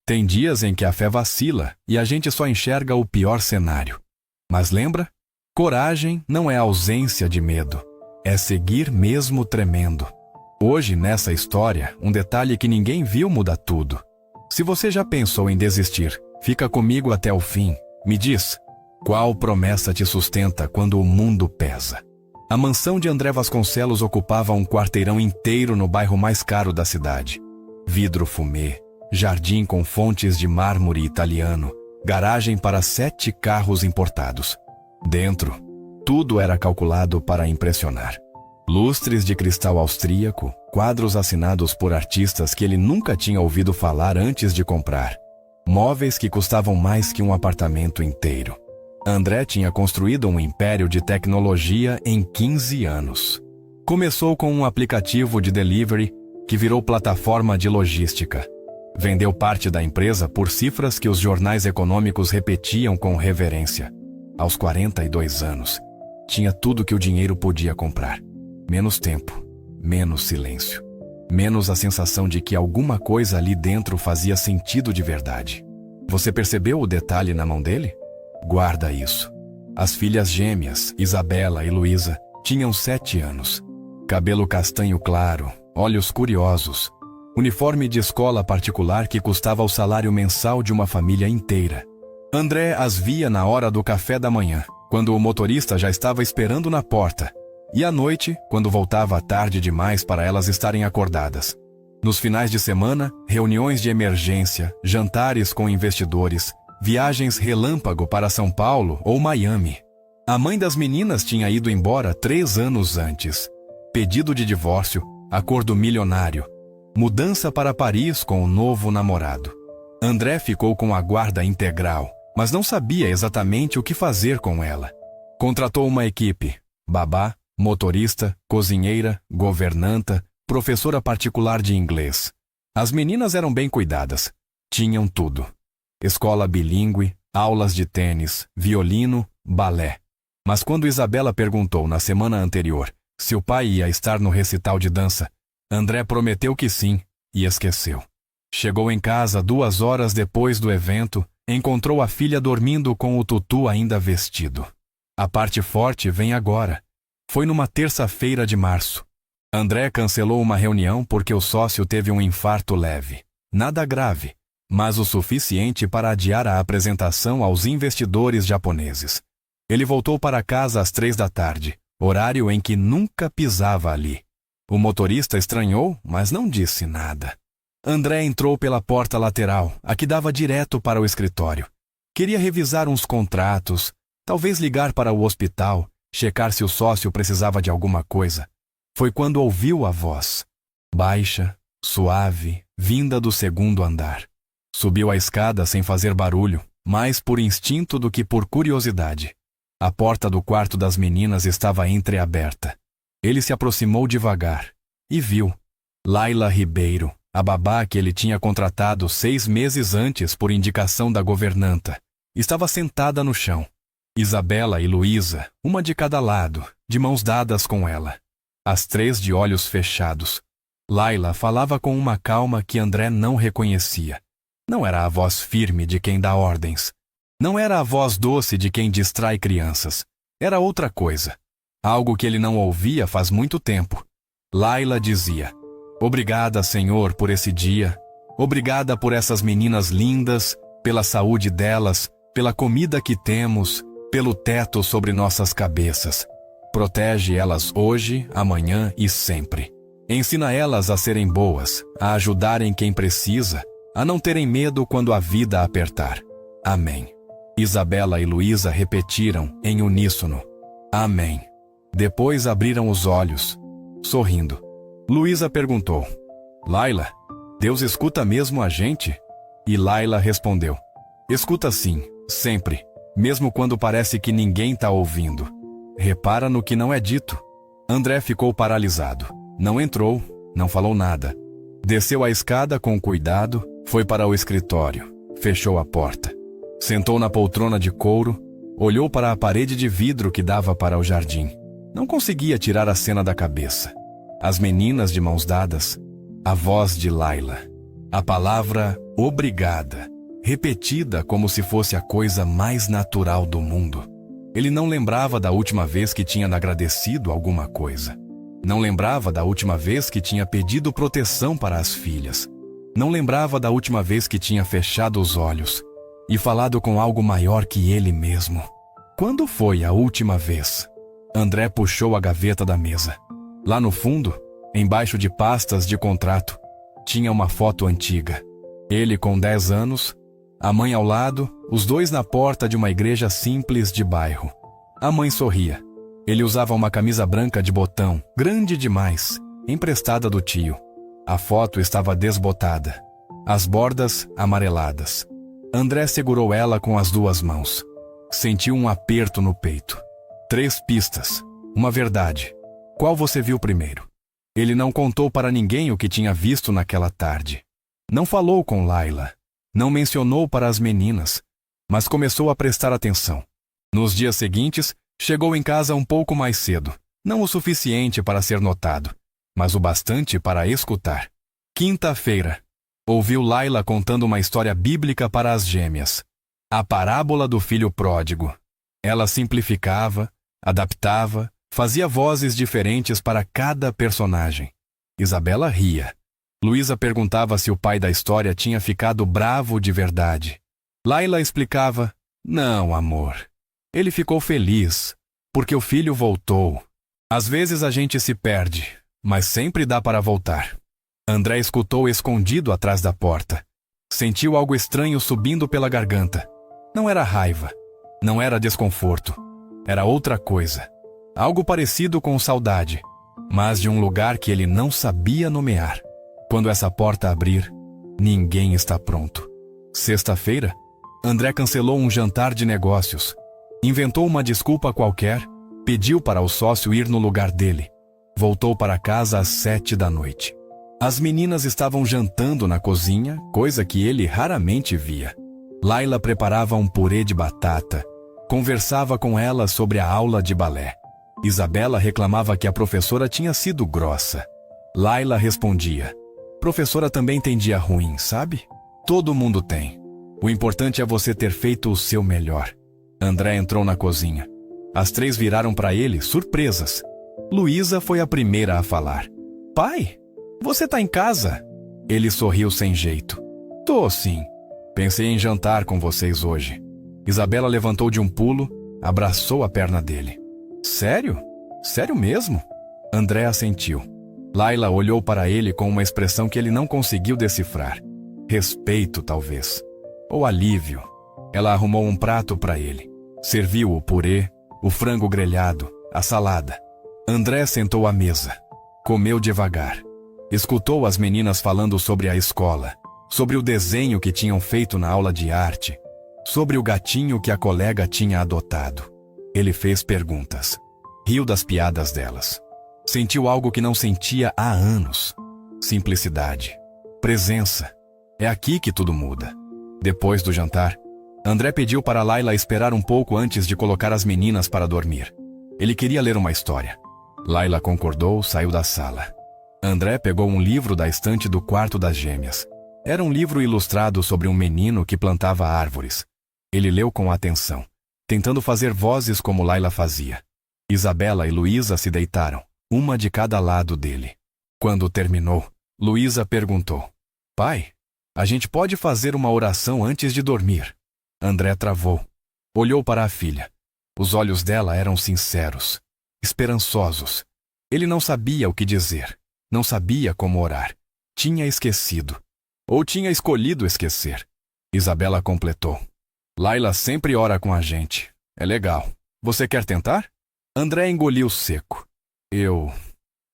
Tem dias em que a fé vacila e a gente só enxerga o pior cenário. Mas lembra? Coragem não é ausência de medo, é seguir mesmo tremendo. Hoje, nessa história, um detalhe que ninguém viu muda tudo. Se você já pensou em desistir, fica comigo até o fim. Me diz, qual promessa te sustenta quando o mundo pesa? A mansão de André Vasconcelos ocupava um quarteirão inteiro no bairro mais caro da cidade. Vidro fumê, jardim com fontes de mármore italiano, garagem para 7 carros importados. Dentro, tudo era calculado para impressionar. Lustres de cristal austríaco, quadros assinados por artistas que ele nunca tinha ouvido falar antes de comprar. Móveis que custavam mais que um apartamento inteiro. André tinha construído um império de tecnologia em 15 anos. Começou com um aplicativo de delivery que virou plataforma de logística. Vendeu parte da empresa por cifras que os jornais econômicos repetiam com reverência. Aos 42 anos, tinha tudo que o dinheiro podia comprar. Menos tempo, menos silêncio, menos a sensação de que alguma coisa ali dentro fazia sentido de verdade. Você percebeu o detalhe na mão dele? Guarda isso. As filhas gêmeas, Isabela e Luísa, tinham 7 anos. Cabelo castanho claro, olhos curiosos. Uniforme de escola particular que custava o salário mensal de uma família inteira. André as via na hora do café da manhã, quando o motorista já estava esperando na porta, e à noite, quando voltava tarde demais para elas estarem acordadas. Nos finais de semana, reuniões de emergência, jantares com investidores, viagens relâmpago para São Paulo ou Miami. A mãe das meninas tinha ido embora 3 anos antes. Pedido de divórcio, acordo milionário, mudança para Paris com o novo namorado. André ficou com a guarda integral, mas não sabia exatamente o que fazer com ela. Contratou uma equipe: babá, motorista, cozinheira, governanta, professora particular de inglês. As meninas eram bem cuidadas. Tinham tudo. Escola bilíngue, aulas de tênis, violino, balé. Mas quando Isabela perguntou na semana anterior se o pai ia estar no recital de dança, André prometeu que sim e esqueceu. Chegou em casa 2 horas depois do evento, encontrou a filha dormindo com o tutu ainda vestido. A parte forte vem agora. Foi numa terça-feira de março. André cancelou uma reunião porque o sócio teve um infarto leve. Nada grave, mas o suficiente para adiar a apresentação aos investidores japoneses. Ele voltou para casa às 3 da tarde, horário em que nunca pisava ali. O motorista estranhou, mas não disse nada. André entrou pela porta lateral, a que dava direto para o escritório. Queria revisar uns contratos, talvez ligar para o hospital, checar se o sócio precisava de alguma coisa. Foi quando ouviu a voz, baixa, suave, vinda do 2º andar. Subiu a escada sem fazer barulho, mais por instinto do que por curiosidade. A porta do quarto das meninas estava entreaberta. Ele se aproximou devagar e viu Laila Ribeiro, a babá que ele tinha contratado 6 meses antes por indicação da governanta. Estava sentada no chão. Isabela e Luísa, uma de cada lado, de mãos dadas com ela. As 3 de olhos fechados. Laila falava com uma calma que André não reconhecia. Não era a voz firme de quem dá ordens. Não era a voz doce de quem distrai crianças. Era outra coisa. Algo que ele não ouvia faz muito tempo. Laila dizia: "Obrigada, Senhor, por esse dia. Obrigada por essas meninas lindas, pela saúde delas, pela comida que temos, pelo teto sobre nossas cabeças. Protege elas hoje, amanhã e sempre. Ensina elas a serem boas, a ajudarem quem precisa, a não terem medo quando a vida apertar. Amém." Isabela e Luísa repetiram em uníssono: "Amém." Depois abriram os olhos, sorrindo. Luísa perguntou: "Laila, Deus escuta mesmo a gente?" E Laila respondeu: "Escuta sim, sempre, mesmo quando parece que ninguém está ouvindo. Repara no que não é dito." André ficou paralisado. Não entrou, não falou nada. Desceu a escada com cuidado, foi para o escritório, fechou a porta. Sentou na poltrona de couro, olhou para a parede de vidro que dava para o jardim. Não conseguia tirar a cena da cabeça. As meninas de mãos dadas, a voz de Laila, a palavra Obrigada, repetida como se fosse a coisa mais natural do mundo. Ele não lembrava da última vez que tinha agradecido alguma coisa. Não lembrava da última vez que tinha pedido proteção para as filhas. Não lembrava da última vez que tinha fechado os olhos e falado com algo maior que ele mesmo. Quando foi a última vez? André puxou a gaveta da mesa. Lá no fundo, embaixo de pastas de contrato, tinha uma foto antiga. Ele com 10 anos, a mãe ao lado, os dois na porta de uma igreja simples de bairro. A mãe sorria. Ele usava uma camisa branca de botão, grande demais, emprestada do tio. A foto estava desbotada, as bordas amareladas. André segurou ela com as 2 mãos. Sentiu um aperto no peito. 3 pistas, uma verdade. Qual você viu primeiro? Ele não contou para ninguém o que tinha visto naquela tarde. Não falou com Laila. Não mencionou para as meninas, mas começou a prestar atenção. Nos dias seguintes, chegou em casa um pouco mais cedo. Não o suficiente para ser notado, mas o bastante para escutar. Quinta-feira. Ouviu Laila contando uma história bíblica para as gêmeas. A parábola do filho pródigo. Ela simplificava, adaptava, fazia vozes diferentes para cada personagem. Isabela ria. Luísa perguntava se o pai da história tinha ficado bravo de verdade. Laila explicava: não, amor. Ele ficou feliz, porque o filho voltou. Às vezes a gente se perde, mas sempre dá para voltar. André escutou escondido atrás da porta. Sentiu algo estranho subindo pela garganta. Não era raiva, não era desconforto. Era outra coisa. Algo parecido com saudade, mas de um lugar que ele não sabia nomear. Quando essa porta abrir, ninguém está pronto. Sexta-feira, André cancelou um jantar de negócios. Inventou uma desculpa qualquer, pediu para o sócio ir no lugar dele. Voltou para casa às 7 da noite. As meninas estavam jantando na cozinha, coisa que ele raramente via. Laila preparava um purê de batata. Conversava com ela sobre a aula de balé. Isabela reclamava que a professora tinha sido grossa. Laila respondia: professora também tem dia ruim, sabe? Todo mundo tem. O importante é você ter feito o seu melhor. André entrou na cozinha. As 3 viraram para ele, surpresas. Luísa foi a primeira a falar. Pai, você tá em casa? Ele sorriu sem jeito. Tô sim. Pensei em jantar com vocês hoje. Isabela levantou de um pulo, abraçou a perna dele. Sério? Sério mesmo? André assentiu. Laila olhou para ele com uma expressão que ele não conseguiu decifrar. Respeito, talvez. Ou alívio. Ela arrumou um prato para ele. Serviu o purê, o frango grelhado, a salada. André sentou à mesa. Comeu devagar. Escutou as meninas falando sobre a escola, sobre o desenho que tinham feito na aula de arte, sobre o gatinho que a colega tinha adotado. Ele fez perguntas. Riu das piadas delas. Sentiu algo que não sentia há anos. Simplicidade. Presença. É aqui que tudo muda. Depois do jantar, André pediu para Laila esperar um pouco antes de colocar as meninas para dormir. Ele queria ler uma história. Laila concordou, saiu da sala. André pegou um livro da estante do quarto das gêmeas. Era um livro ilustrado sobre um menino que plantava árvores. Ele leu com atenção, tentando fazer vozes como Laila fazia. Isabela e Luísa se deitaram, uma de cada lado dele. Quando terminou, Luísa perguntou: Pai, a gente pode fazer uma oração antes de dormir? André travou. Olhou para a filha. Os olhos dela eram sinceros, esperançosos. Ele não sabia o que dizer, não sabia como orar. Tinha esquecido. Ou tinha escolhido esquecer. Isabela completou: Laila sempre ora com a gente. É legal. Você quer tentar? André engoliu seco. Eu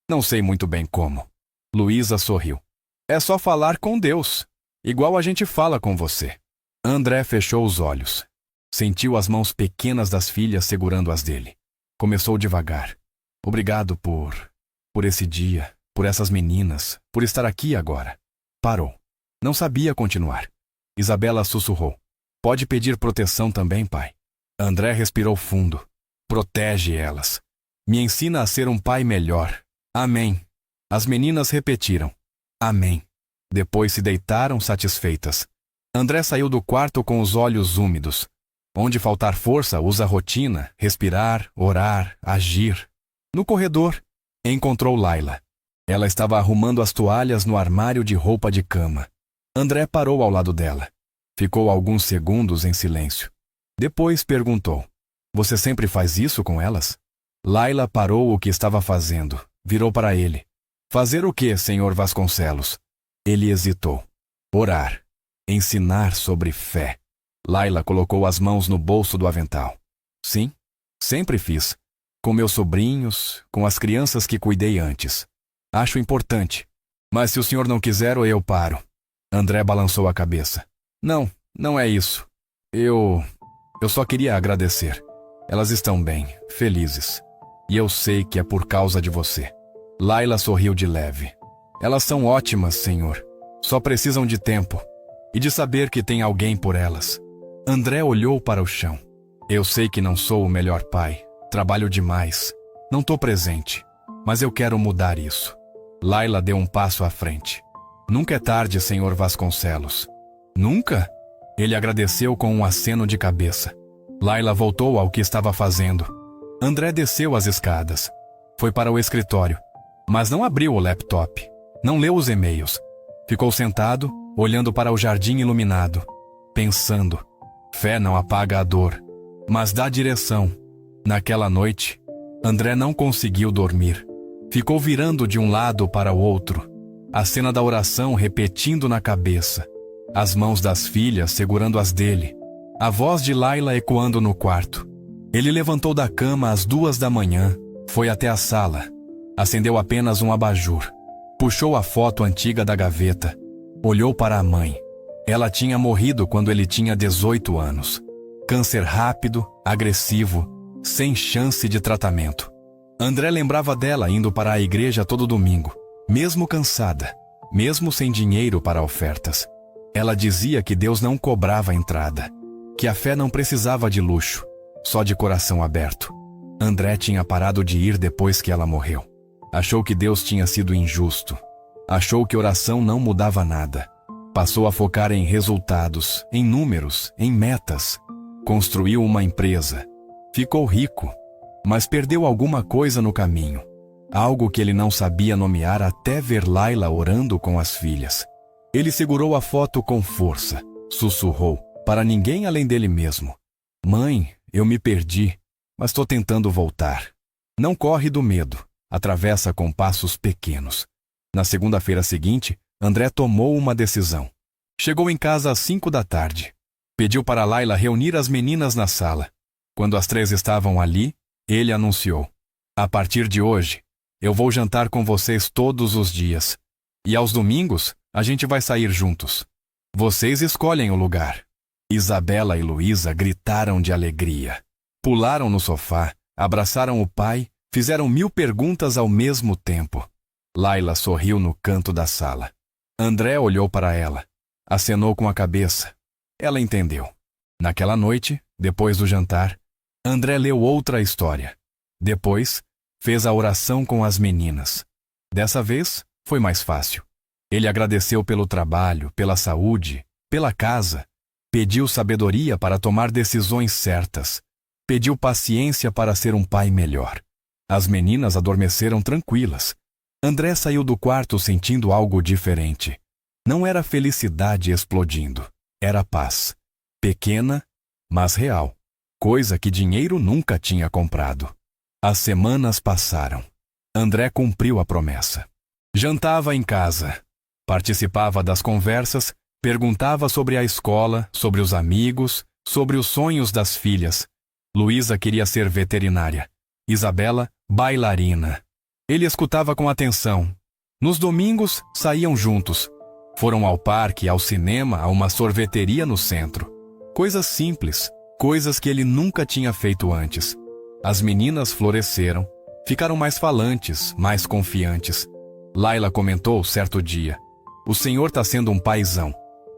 não sei muito bem como. Luísa sorriu. É só falar com Deus, igual a gente fala com você. André fechou os olhos. Sentiu as mãos pequenas das filhas segurando as dele. Começou devagar. Obrigado por esse dia, por essas meninas, por estar aqui agora. Parou. Não sabia continuar. Isabela sussurrou: Pode pedir proteção também, pai. André respirou fundo. Protege elas. Me ensina a ser um pai melhor. Amém. As meninas repetiram: Amém. Depois se deitaram satisfeitas. André saiu do quarto com os olhos úmidos. Onde faltar força, usa rotina, respirar, orar, agir. No corredor, encontrou Laila. Ela estava arrumando as toalhas no armário de roupa de cama. André parou ao lado dela. Ficou alguns segundos em silêncio. Depois perguntou: "Você sempre faz isso com elas?" Laila parou o que estava fazendo. Virou para ele. "Fazer o quê, senhor Vasconcelos?" Ele hesitou. "Orar. Ensinar sobre fé." Laila colocou as mãos no bolso do avental. "Sim, sempre fiz. Com meus sobrinhos, com as crianças que cuidei antes. Acho importante. Mas se o senhor não quiser, eu paro." André balançou a cabeça. Não, não é isso. Eu só queria agradecer. Elas estão bem, felizes. E eu sei que é por causa de você." Laila sorriu de leve. "Elas são ótimas, senhor. Só precisam de tempo. E de saber que tem alguém por elas." André olhou para o chão. "Eu sei que não sou o melhor pai. Trabalho demais. Não estou presente. Mas eu quero mudar isso." Laila deu um passo à frente. "Nunca é tarde, senhor Vasconcelos." "Nunca?" Ele agradeceu com um aceno de cabeça. Laila voltou ao que estava fazendo. André desceu as escadas. Foi para o escritório. Mas não abriu o laptop. Não leu os e-mails. Ficou sentado, olhando para o jardim iluminado. Pensando. Fé não apaga a dor, mas dá direção. Naquela noite, André não conseguiu dormir. Ficou virando de um lado para o outro. A cena da oração repetindo na cabeça. As mãos das filhas segurando as dele. A voz de Laila ecoando no quarto. Ele levantou da cama às 2 da manhã, foi até a sala. Acendeu apenas um abajur. Puxou a foto antiga da gaveta. Olhou para a mãe. Ela tinha morrido quando ele tinha 18 anos. Câncer rápido, agressivo, sem chance de tratamento. André lembrava dela indo para a igreja todo domingo, mesmo cansada, mesmo sem dinheiro para ofertas. Ela dizia que Deus não cobrava entrada, que a fé não precisava de luxo, só de coração aberto. André tinha parado de ir depois que ela morreu. Achou que Deus tinha sido injusto. Achou que oração não mudava nada. Passou a focar em resultados, em números, em metas. Construiu uma empresa. Ficou rico, mas perdeu alguma coisa no caminho. Algo que ele não sabia nomear até ver Laila orando com as filhas. Ele segurou a foto com força. Sussurrou, para ninguém além dele mesmo: "Mãe, eu me perdi, mas estou tentando voltar." Não corre do medo. Atravessa com passos pequenos. Na segunda-feira seguinte, André tomou uma decisão. Chegou em casa às 5 da tarde. Pediu para Laila reunir as meninas na sala. Quando as 3 estavam ali, ele anunciou: "A partir de hoje, eu vou jantar com vocês todos os dias. E aos domingos, a gente vai sair juntos. Vocês escolhem o lugar." Isabela e Luísa gritaram de alegria. Pularam no sofá, abraçaram o pai, fizeram 1000 perguntas ao mesmo tempo. Laila sorriu no canto da sala. André olhou para ela. Acenou com a cabeça. Ela entendeu. Naquela noite, depois do jantar, André leu outra história. Depois, fez a oração com as meninas. Dessa vez, foi mais fácil. Ele agradeceu pelo trabalho, pela saúde, pela casa. Pediu sabedoria para tomar decisões certas. Pediu paciência para ser um pai melhor. As meninas adormeceram tranquilas. André saiu do quarto sentindo algo diferente. Não era felicidade explodindo. Era paz. Pequena, mas real. Coisa que dinheiro nunca tinha comprado. As semanas passaram. André cumpriu a promessa. Jantava em casa. Participava das conversas, perguntava sobre a escola, sobre os amigos, sobre os sonhos das filhas. Luísa queria ser veterinária. Isabela, bailarina. Ele escutava com atenção. Nos domingos, saíam juntos. Foram ao parque, ao cinema, a uma sorveteria no centro. Coisas simples, coisas que ele nunca tinha feito antes. As meninas floresceram, ficaram mais falantes, mais confiantes. Laila comentou certo dia: "O senhor tá sendo um paizão."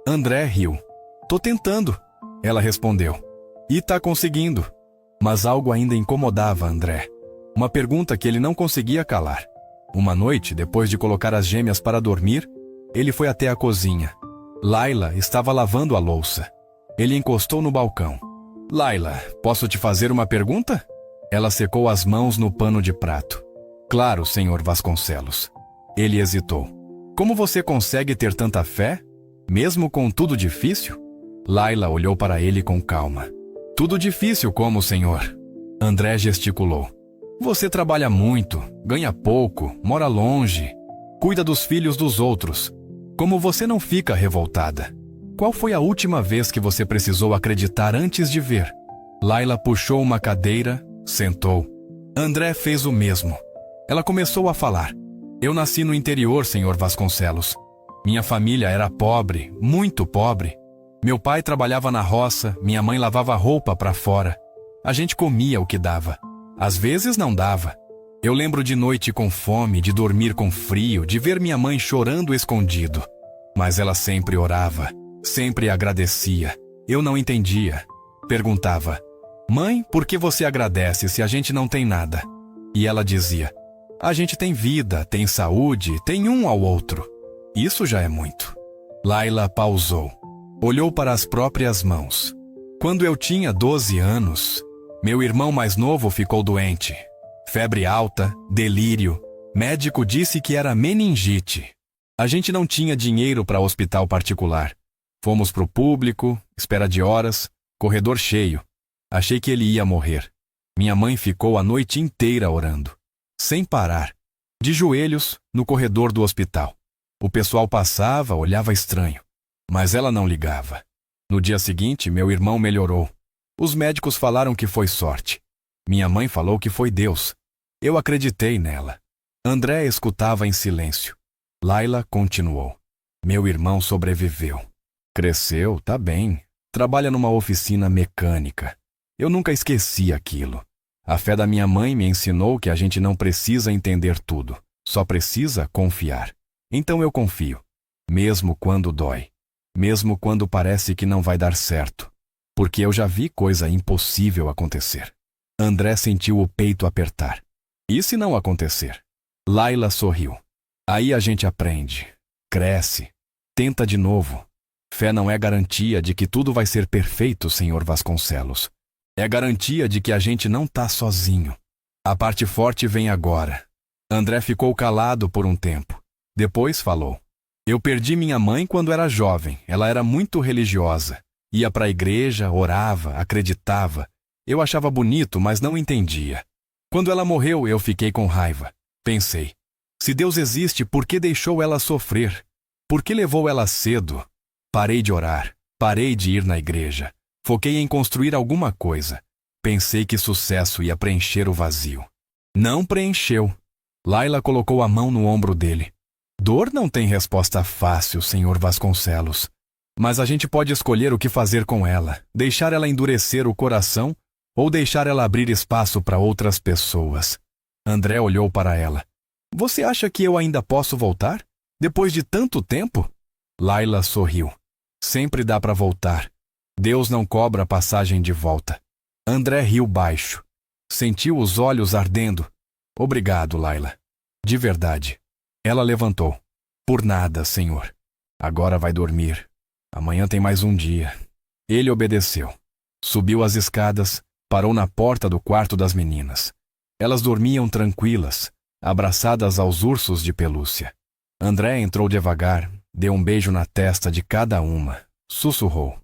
André riu. "Tô tentando," ela respondeu. "E tá conseguindo." Mas algo ainda incomodava André. Uma pergunta que ele não conseguia calar. Uma noite, depois de colocar as gêmeas para dormir, ele foi até a cozinha. Laila estava lavando a louça. Ele encostou no balcão. Laila, posso te fazer uma pergunta? Ela secou as mãos no pano de prato. Claro, senhor Vasconcelos. Ele hesitou. Como você consegue ter tanta fé, mesmo com tudo difícil? Laila olhou para ele com calma. Tudo difícil como, senhor? André gesticulou. Você trabalha muito, ganha pouco, mora longe, cuida dos filhos dos outros. Como você não fica revoltada? Qual foi a última vez que você precisou acreditar antes de ver? Laila puxou uma cadeira, sentou. André fez o mesmo. Ela começou a falar. Eu nasci no interior, senhor Vasconcelos. Minha família era pobre, muito pobre. Meu pai trabalhava na roça, minha mãe lavava roupa para fora. A gente comia o que dava. Às vezes não dava. Eu lembro de noite com fome, de dormir com frio, de ver minha mãe chorando escondido. Mas ela sempre orava, sempre agradecia. Eu não entendia. Perguntava, mãe, por que você agradece se a gente não tem nada? E ela dizia, a gente tem vida, tem saúde, tem um ao outro. Isso já é muito. Laila pausou. Olhou para as próprias mãos. Quando eu tinha 12 anos, meu irmão mais novo ficou doente. Febre alta, delírio. Médico disse que era meningite. A gente não tinha dinheiro para hospital particular. Fomos para o público, espera de horas, corredor cheio. Achei que ele ia morrer. Minha mãe ficou a noite inteira orando, sem parar, de joelhos no corredor do hospital. O pessoal passava, olhava estranho, mas ela não ligava. No dia seguinte, meu irmão melhorou. Os médicos falaram que foi sorte. Minha mãe falou que foi Deus. Eu acreditei nela. André escutava em silêncio. Laila continuou. Meu irmão sobreviveu. Cresceu, tá bem. Trabalha numa oficina mecânica. Eu nunca esqueci aquilo. A fé da minha mãe me ensinou que a gente não precisa entender tudo. Só precisa confiar. Então eu confio. Mesmo quando dói. Mesmo quando parece que não vai dar certo. Porque eu já vi coisa impossível acontecer. André sentiu o peito apertar. E se não acontecer? Laila sorriu. Aí a gente aprende, cresce, tenta de novo. Fé não é garantia de que tudo vai ser perfeito, senhor Vasconcelos. É garantia de que a gente não tá sozinho. A parte forte vem agora. André ficou calado por um tempo. Depois falou. Eu perdi minha mãe quando era jovem. Ela era muito religiosa. Ia para a igreja, orava, acreditava. Eu achava bonito, mas não entendia. Quando ela morreu, eu fiquei com raiva. Pensei, se Deus existe, por que deixou ela sofrer? Por que levou ela cedo? Parei de orar, parei de ir na igreja. Foquei em construir alguma coisa. Pensei que sucesso ia preencher o vazio. Não preencheu. Laila colocou a mão no ombro dele. Dor não tem resposta fácil, senhor Vasconcelos. Mas a gente pode escolher o que fazer com ela, deixar ela endurecer o coração ou deixar ela abrir espaço para outras pessoas. André olhou para ela. Você acha que eu ainda posso voltar? Depois de tanto tempo? Laila sorriu. Sempre dá para voltar. Deus não cobra passagem de volta. André riu baixo. Sentiu os olhos ardendo. Obrigado, Laila. De verdade. Ela levantou. Por nada, senhor. Agora vai dormir. Amanhã tem mais um dia. Ele obedeceu. Subiu as escadas, parou na porta do quarto das meninas. Elas dormiam tranquilas, abraçadas aos ursos de pelúcia. André entrou devagar, deu um beijo na testa de cada uma, sussurrou.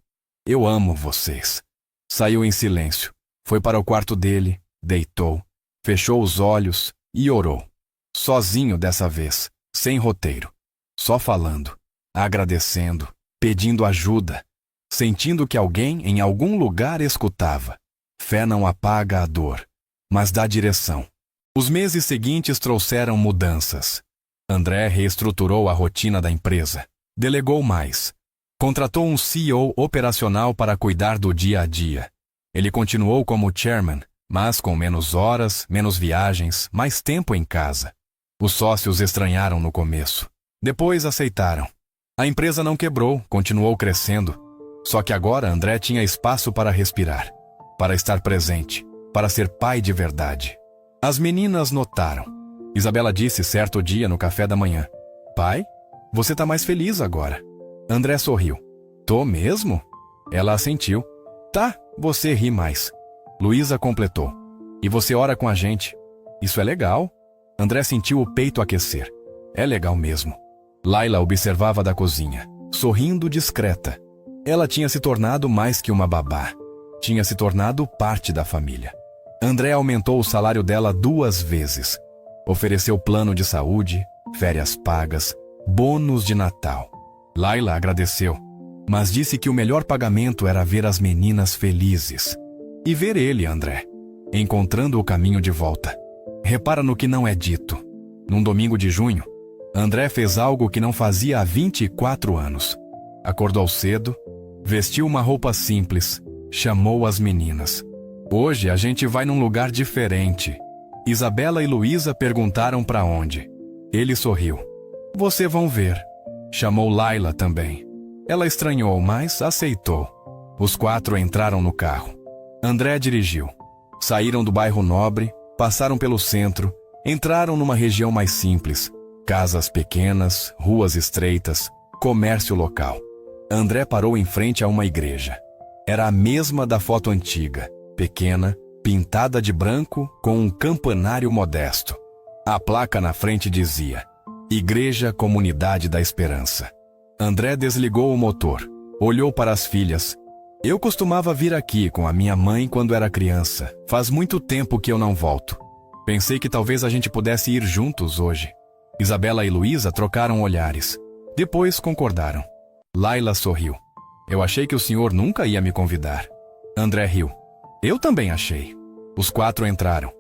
Eu amo vocês. Saiu em silêncio, foi para o quarto dele, deitou, fechou os olhos e orou. Sozinho dessa vez, sem roteiro. Só falando, agradecendo, pedindo ajuda, sentindo que alguém em algum lugar escutava. Fé não apaga a dor, mas dá direção. Os meses seguintes trouxeram mudanças. André reestruturou a rotina da empresa, delegou mais, contratou um CEO operacional para cuidar do dia a dia. Ele continuou como chairman, mas com menos horas, menos viagens, mais tempo em casa. Os sócios estranharam no começo. Depois aceitaram. A empresa não quebrou, continuou crescendo. Só que agora André tinha espaço para respirar, para estar presente, para ser pai de verdade. As meninas notaram. Isabela disse certo dia no café da manhã: Pai, você tá mais feliz agora. André sorriu. Tô mesmo? Ela assentiu. Tá, você ri mais. Luísa completou. E você ora com a gente. Isso é legal. André sentiu o peito aquecer. É legal mesmo. Laila observava da cozinha, sorrindo discreta. Ela tinha se tornado mais que uma babá. Tinha se tornado parte da família. André aumentou o salário dela 2 vezes. Ofereceu plano de saúde, férias pagas, bônus de Natal. Laila agradeceu, mas disse que o melhor pagamento era ver as meninas felizes. E ver ele, André, encontrando o caminho de volta. Repara no que não é dito. Num domingo de junho, André fez algo que não fazia há 24 anos. Acordou cedo, vestiu uma roupa simples, chamou as meninas. Hoje a gente vai num lugar diferente. Isabela e Luísa perguntaram para onde. Ele sorriu. Vocês vão ver. Chamou Laila também. Ela estranhou, mas aceitou. Os 4 entraram no carro. André dirigiu. Saíram do bairro nobre, passaram pelo centro, entraram numa região mais simples. Casas pequenas, ruas estreitas, comércio local. André parou em frente a uma igreja. Era a mesma da foto antiga, pequena, pintada de branco com um campanário modesto. A placa na frente dizia: Igreja Comunidade da Esperança. André desligou o motor, olhou para as filhas. Eu costumava vir aqui com a minha mãe quando era criança. Faz muito tempo que eu não volto. Pensei que talvez a gente pudesse ir juntos hoje. Isabela e Luísa trocaram olhares. Depois concordaram. Laila sorriu. Eu achei que o senhor nunca ia me convidar. André riu. Eu também achei. Os 4 entraram.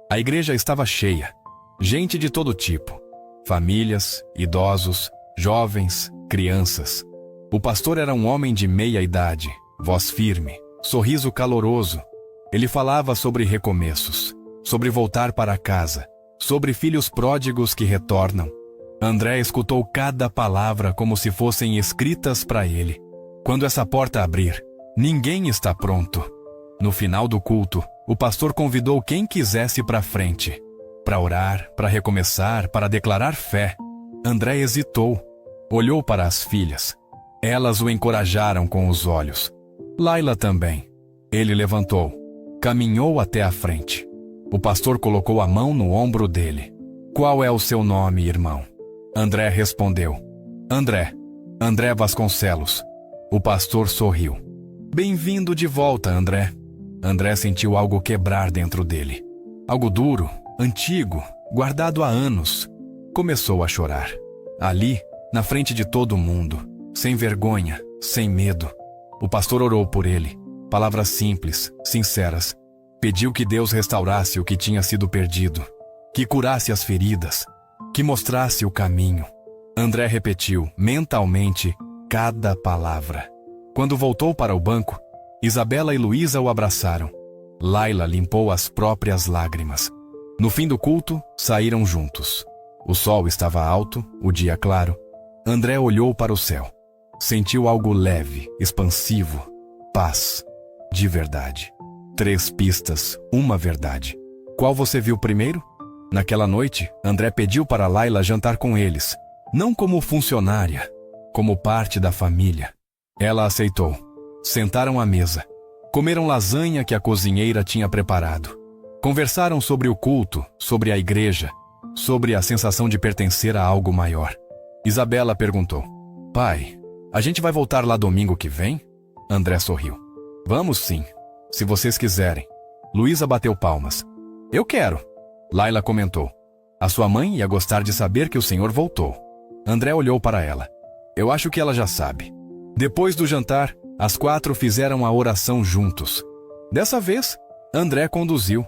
A igreja estava cheia. Gente de todo tipo. Famílias, idosos, jovens, crianças. O pastor era um homem de meia idade, voz firme, sorriso caloroso. Ele falava sobre recomeços, sobre voltar para casa, sobre filhos pródigos que retornam. André escutou cada palavra como se fossem escritas para ele. Quando essa porta abrir, ninguém está pronto. No final do culto, o pastor convidou quem quisesse para frente, para orar, para recomeçar, para declarar fé. André hesitou, olhou para as filhas. Elas o encorajaram com os olhos. Laila também. Ele levantou, caminhou até a frente. O pastor colocou a mão no ombro dele. Qual é o seu nome, irmão? André respondeu. André Vasconcelos. O pastor sorriu. Bem-vindo de volta, André. André sentiu algo quebrar dentro dele. Algo duro, antigo, guardado há anos. Começou a chorar. Ali, na frente de todo mundo, sem vergonha, sem medo. O pastor orou por ele. Palavras simples, sinceras. Pediu que Deus restaurasse o que tinha sido perdido, que curasse as feridas, que mostrasse o caminho. André repetiu, mentalmente, cada palavra. Quando voltou para o banco, Isabela e Luísa o abraçaram. Laila limpou as próprias lágrimas. No fim do culto, saíram juntos. O sol estava alto, o dia claro. André olhou para o céu. Sentiu algo leve, expansivo, paz, de verdade. 3 pistas, uma verdade. Qual você viu primeiro? Naquela noite, André pediu para Laila jantar com eles, não como funcionária, como parte da família. Ela aceitou. Sentaram à mesa. Comeram lasanha que a cozinheira tinha preparado. Conversaram sobre o culto, sobre a igreja, sobre a sensação de pertencer a algo maior. Isabela perguntou: Pai, a gente vai voltar lá domingo que vem? André sorriu. Vamos sim, se vocês quiserem. Luísa bateu palmas. Eu quero. Laila comentou. A sua mãe ia gostar de saber que o senhor voltou. André olhou para ela. Eu acho que ela já sabe. Depois do jantar, as 4 fizeram a oração juntos. Dessa vez, André conduziu.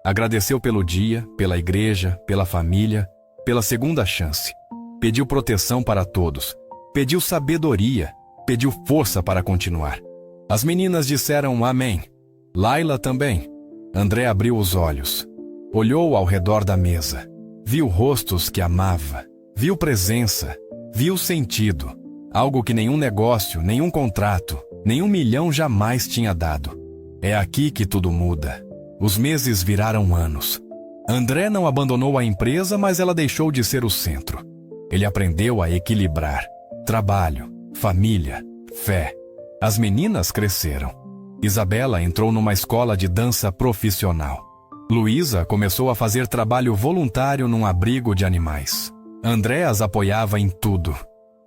Agradeceu pelo dia, pela igreja, pela família, pela segunda chance. Pediu proteção para todos. Pediu sabedoria. Pediu força para continuar. As meninas disseram amém. Laila também. André abriu os olhos. Olhou ao redor da mesa. Viu rostos que amava. Viu presença. Viu sentido. Algo que nenhum negócio, nenhum contrato, nenhum milhão jamais tinha dado. É aqui que tudo muda. Os meses viraram anos. André não abandonou a empresa, mas ela deixou de ser o centro. Ele aprendeu a equilibrar trabalho, família, fé. As meninas cresceram. Isabela entrou numa escola de dança profissional. Luísa começou a fazer trabalho voluntário num abrigo de animais. André as apoiava em tudo.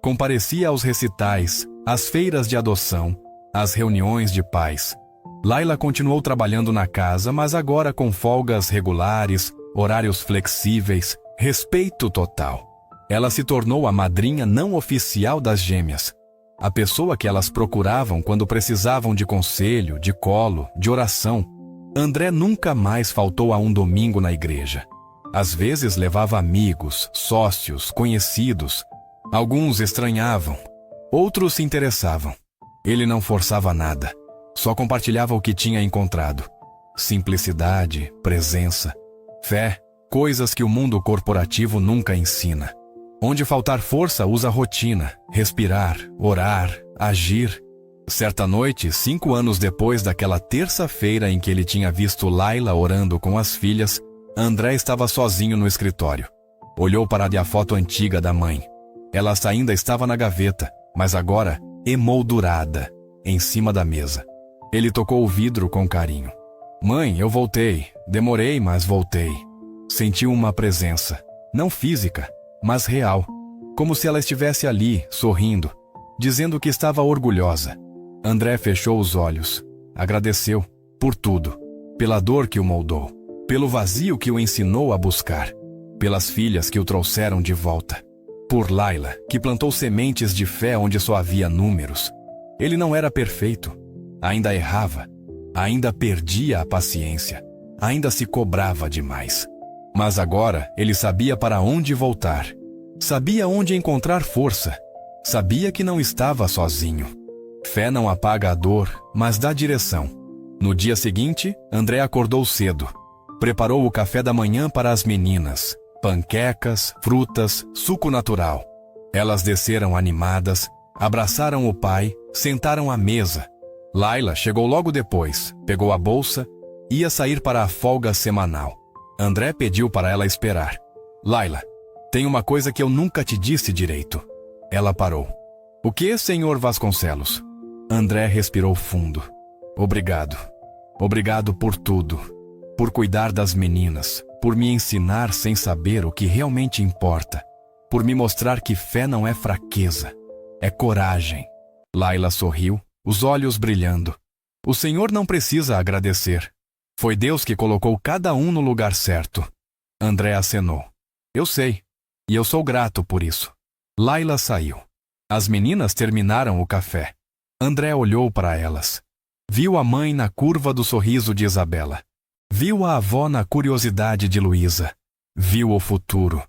Comparecia aos recitais, às feiras de adoção, às reuniões de pais. Laila continuou trabalhando na casa, mas agora com folgas regulares, horários flexíveis, respeito total. Ela se tornou a madrinha não oficial das gêmeas. A pessoa que elas procuravam quando precisavam de conselho, de colo, de oração. André nunca mais faltou a um domingo na igreja. Às vezes levava amigos, sócios, conhecidos. Alguns estranhavam, outros se interessavam. Ele não forçava nada, só compartilhava o que tinha encontrado. Simplicidade, presença, fé, coisas que o mundo corporativo nunca ensina. Onde faltar força, usa rotina, respirar, orar, agir. Certa noite, 5 anos depois daquela terça-feira em que ele tinha visto Laila orando com as filhas, André estava sozinho no escritório. Olhou para a foto antiga da mãe. Ela ainda estava na gaveta, mas agora emoldurada, em cima da mesa. Ele tocou o vidro com carinho. Mãe, eu voltei. Demorei, mas voltei. Sentiu uma presença, não física, mas real. Como se ela estivesse ali, sorrindo, dizendo que estava orgulhosa. André fechou os olhos. Agradeceu por tudo. Pela dor que o moldou. Pelo vazio que o ensinou a buscar. Pelas filhas que o trouxeram de volta. Por Laila, que plantou sementes de fé onde só havia números. Ele não era perfeito. Ainda errava. Ainda perdia a paciência. Ainda se cobrava demais. Mas agora ele sabia para onde voltar. Sabia onde encontrar força. Sabia que não estava sozinho. Fé não apaga a dor, mas dá direção. No dia seguinte, André acordou cedo. Preparou o café da manhã para as meninas. Panquecas, frutas, suco natural. Elas desceram animadas, abraçaram o pai, sentaram à mesa. Laila chegou logo depois, pegou a bolsa, ia sair para a folga semanal. André pediu para ela esperar. Laila, tem uma coisa que eu nunca te disse direito. Ela parou. O que, senhor Vasconcelos? André respirou fundo. Obrigado. Obrigado por tudo. Por cuidar das meninas. Por me ensinar sem saber o que realmente importa. Por me mostrar que fé não é fraqueza. É coragem. Laila sorriu, os olhos brilhando. O senhor não precisa agradecer. Foi Deus que colocou cada um no lugar certo. André acenou. Eu sei. E eu sou grato por isso. Laila saiu. As meninas terminaram o café. André olhou para elas. Viu a mãe na curva do sorriso de Isabela. Viu a avó na curiosidade de Luísa. Viu o futuro.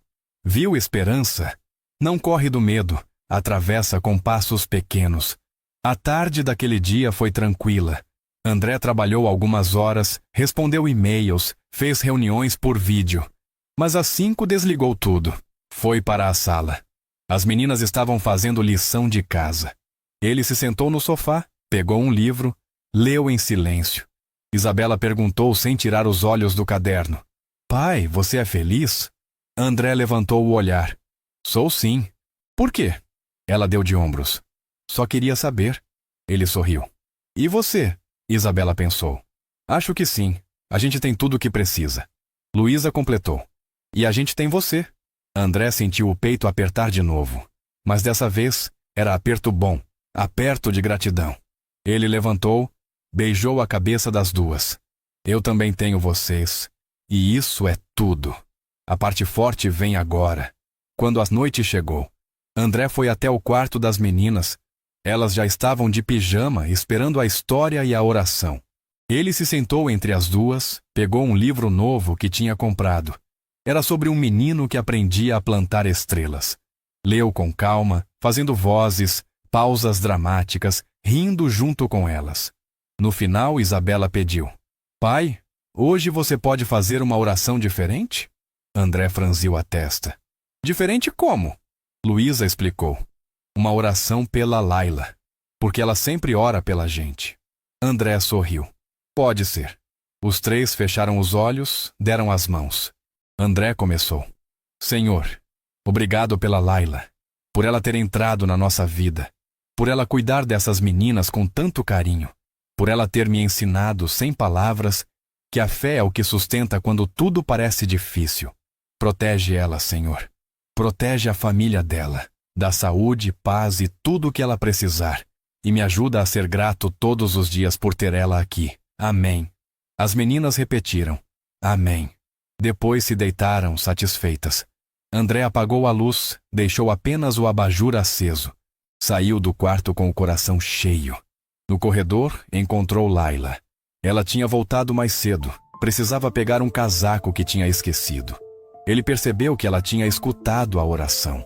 Viu esperança. Não corre do medo. Atravessa com passos pequenos. A tarde daquele dia foi tranquila. André trabalhou algumas horas, respondeu e-mails, fez reuniões por vídeo. Mas às 5 desligou tudo. Foi para a sala. As meninas estavam fazendo lição de casa. Ele se sentou no sofá, pegou um livro, leu em silêncio. Isabela perguntou sem tirar os olhos do caderno. Pai, você é feliz? André levantou o olhar. Sou sim. Por quê? Ela deu de ombros. Só queria saber. Ele sorriu. E você? Isabela pensou. Acho que sim. A gente tem tudo o que precisa. Luísa completou. E a gente tem você. André sentiu o peito apertar de novo. Mas dessa vez, era aperto bom. Aperto de gratidão. Ele levantou, beijou a cabeça das duas. Eu também tenho vocês. E isso é tudo. A parte forte vem agora. Quando a noite chegou, André foi até o quarto das meninas. Elas já estavam de pijama, esperando a história e a oração. Ele se sentou entre as duas, pegou um livro novo que tinha comprado. Era sobre um menino que aprendia a plantar estrelas. Leu com calma, fazendo vozes, pausas dramáticas, rindo junto com elas. No final, Isabela pediu. Pai, hoje você pode fazer uma oração diferente? André franziu a testa. Diferente como? Luísa explicou. Uma oração pela Laila, porque ela sempre ora pela gente. André sorriu. Pode ser. Os três fecharam os olhos, deram as mãos. André começou. Senhor, obrigado pela Laila, por ela ter entrado na nossa vida, por ela cuidar dessas meninas com tanto carinho, por ela ter me ensinado sem palavras que a fé é o que sustenta quando tudo parece difícil. Protege ela, Senhor. Protege a família dela. Dá saúde, paz e tudo o que ela precisar. E me ajuda a ser grato todos os dias por ter ela aqui. Amém. As meninas repetiram. Amém. Depois se deitaram satisfeitas. André apagou a luz, deixou apenas o abajur aceso. Saiu do quarto com o coração cheio. No corredor, encontrou Laila. Ela tinha voltado mais cedo. Precisava pegar um casaco que tinha esquecido. Ele percebeu que ela tinha escutado a oração.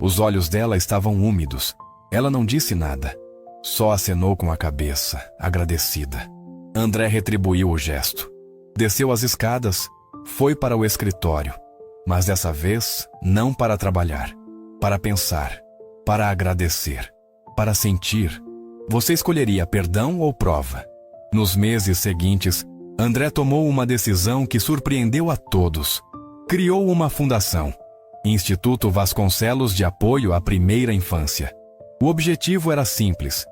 Os olhos dela estavam úmidos. Ela não disse nada. Só acenou com a cabeça, agradecida. André retribuiu o gesto. Desceu as escadas, foi para o escritório. Mas dessa vez, não para trabalhar. Para pensar. Para agradecer. Para sentir. Você escolheria perdão ou prova? Nos meses seguintes, André tomou uma decisão que surpreendeu a todos. Criou uma fundação, Instituto Vasconcelos de Apoio à Primeira Infância. O objetivo era simples: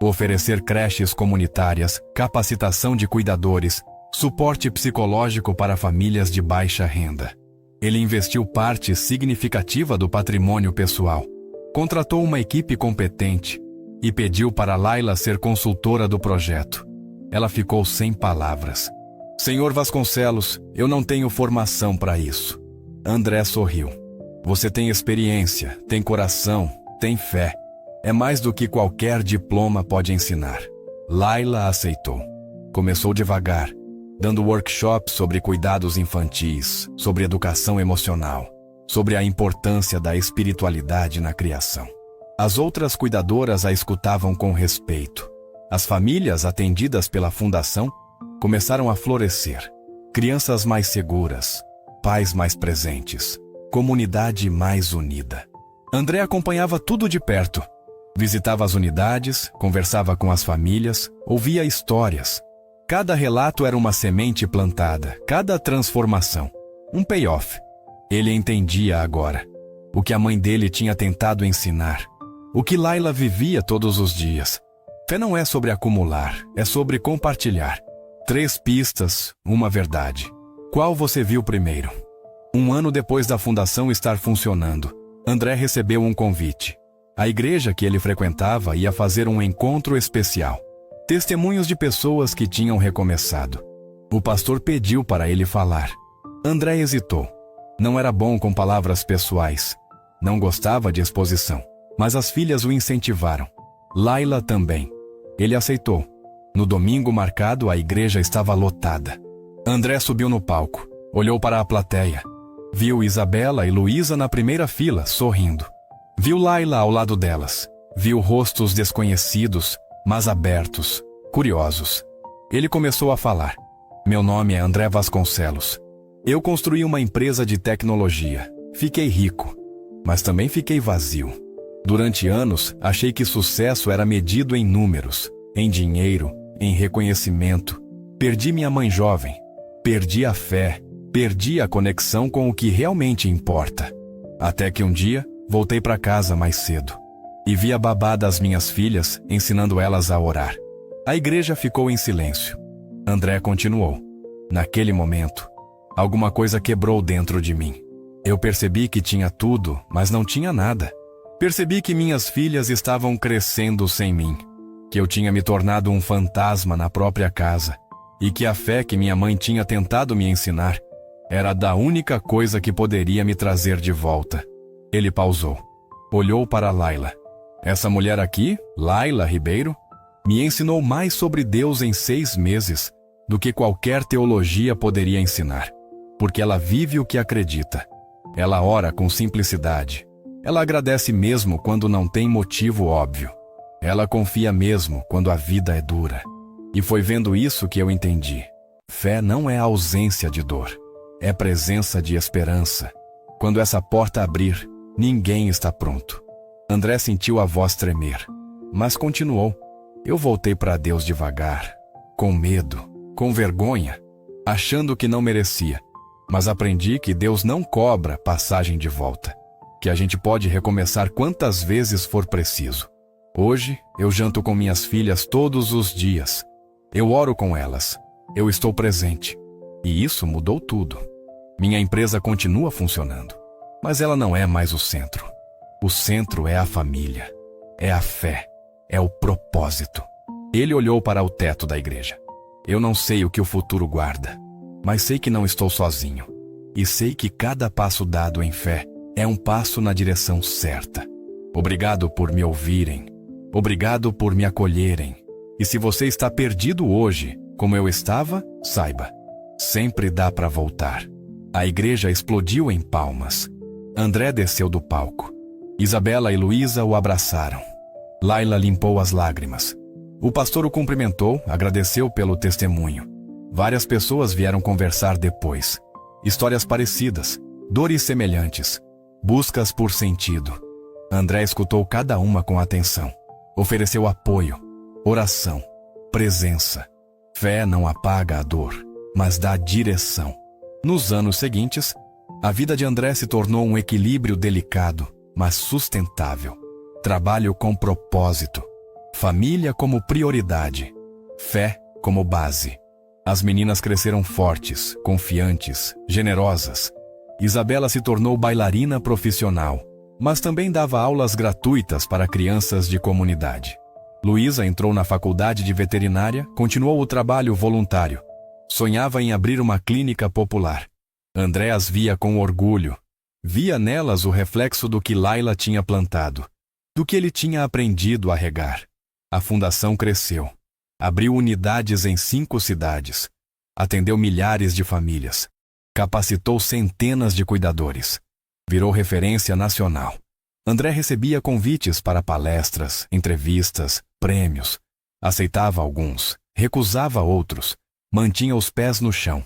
oferecer creches comunitárias, capacitação de cuidadores, suporte psicológico para famílias de baixa renda. Ele investiu parte significativa do patrimônio pessoal, contratou uma equipe competente e pediu para Laila ser consultora do projeto. Ela ficou sem palavras. Senhor Vasconcelos, eu não tenho formação para isso. André sorriu. Você tem experiência, tem coração, tem fé. É mais do que qualquer diploma pode ensinar. Laila aceitou. Começou devagar, dando workshops sobre cuidados infantis, sobre educação emocional, sobre a importância da espiritualidade na criação. As outras cuidadoras a escutavam com respeito. As famílias atendidas pela fundação começaram a florescer. Crianças mais seguras, pais mais presentes, comunidade mais unida. André acompanhava tudo de perto. Visitava as unidades, conversava com as famílias, ouvia histórias. Cada relato era uma semente plantada, cada transformação, um payoff. Ele entendia agora o que a mãe dele tinha tentado ensinar, o que Laila vivia todos os dias. Fé não é sobre acumular, é sobre compartilhar. 3 pistas, uma verdade. Qual você viu primeiro? 1 ano depois da fundação estar funcionando, André recebeu um convite. A igreja que ele frequentava ia fazer um encontro especial. Testemunhos de pessoas que tinham recomeçado. O pastor pediu para ele falar. André hesitou. Não era bom com palavras pessoais. Não gostava de exposição. Mas as filhas o incentivaram. Laila também. Ele aceitou. No domingo marcado, a igreja estava lotada. André subiu no palco. Olhou para a plateia. Viu Isabela e Luísa na primeira fila, sorrindo. Viu Laila ao lado delas. Viu rostos desconhecidos, mas abertos, curiosos. Ele começou a falar. Meu nome é André Vasconcelos. Eu construí uma empresa de tecnologia. Fiquei rico, mas também fiquei vazio. Durante anos, achei que sucesso era medido em números, em dinheiro, em reconhecimento. Perdi minha mãe jovem. Perdi a fé. Perdi a conexão com o que realmente importa. Até que um dia, voltei para casa mais cedo. E vi a babá das minhas filhas, ensinando elas a orar. A igreja ficou em silêncio. André continuou. Naquele momento, alguma coisa quebrou dentro de mim. Eu percebi que tinha tudo, mas não tinha nada. Percebi que minhas filhas estavam crescendo sem mim, que eu tinha me tornado um fantasma na própria casa, e que a fé que minha mãe tinha tentado me ensinar era da única coisa que poderia me trazer de volta. Ele pausou. Olhou para Laila. Essa mulher aqui, Laila Ribeiro, me ensinou mais sobre Deus em 6 meses do que qualquer teologia poderia ensinar, porque ela vive o que acredita. Ela ora com simplicidade. Ela agradece mesmo quando não tem motivo óbvio. Ela confia mesmo quando a vida é dura. E foi vendo isso que eu entendi. Fé não é ausência de dor. É presença de esperança. Quando essa porta abrir, ninguém está pronto. André sentiu a voz tremer, mas continuou. Eu voltei para Deus devagar, com medo, com vergonha, achando que não merecia. Mas aprendi que Deus não cobra passagem de volta, que a gente pode recomeçar quantas vezes for preciso. Hoje, eu janto com minhas filhas todos os dias. Eu oro com elas. Eu estou presente. E isso mudou tudo. Minha empresa continua funcionando, mas ela não é mais o centro. O centro é a família, é a fé, é o propósito. Ele olhou para o teto da igreja. Eu não sei o que o futuro guarda, mas sei que não estou sozinho. E sei que cada passo dado em fé é um passo na direção certa. Obrigado por me ouvirem. Obrigado por me acolherem. E se você está perdido hoje, como eu estava, saiba, sempre dá para voltar. A igreja explodiu em palmas. André desceu do palco. Isabela e Luísa o abraçaram. Laila limpou as lágrimas. O pastor o cumprimentou, agradeceu pelo testemunho. Várias pessoas vieram conversar depois. Histórias parecidas, dores semelhantes, buscas por sentido. André escutou cada uma com atenção. Ofereceu apoio, oração, presença. Fé não apaga a dor, mas dá direção. Nos anos seguintes, a vida de André se tornou um equilíbrio delicado, mas sustentável. Trabalho com propósito, família como prioridade, fé como base. As meninas cresceram fortes, confiantes, generosas. Isabela se tornou bailarina profissional, mas também dava aulas gratuitas para crianças de comunidade. Luísa entrou na faculdade de veterinária, continuou o trabalho voluntário. Sonhava em abrir uma clínica popular. André as via com orgulho. Via nelas o reflexo do que Laila tinha plantado, do que ele tinha aprendido a regar. A fundação cresceu. Abriu unidades em 5 cidades. Atendeu milhares de famílias. Capacitou centenas de cuidadores. Virou referência nacional. André recebia convites para palestras, entrevistas, prêmios. Aceitava alguns, recusava outros. Mantinha os pés no chão.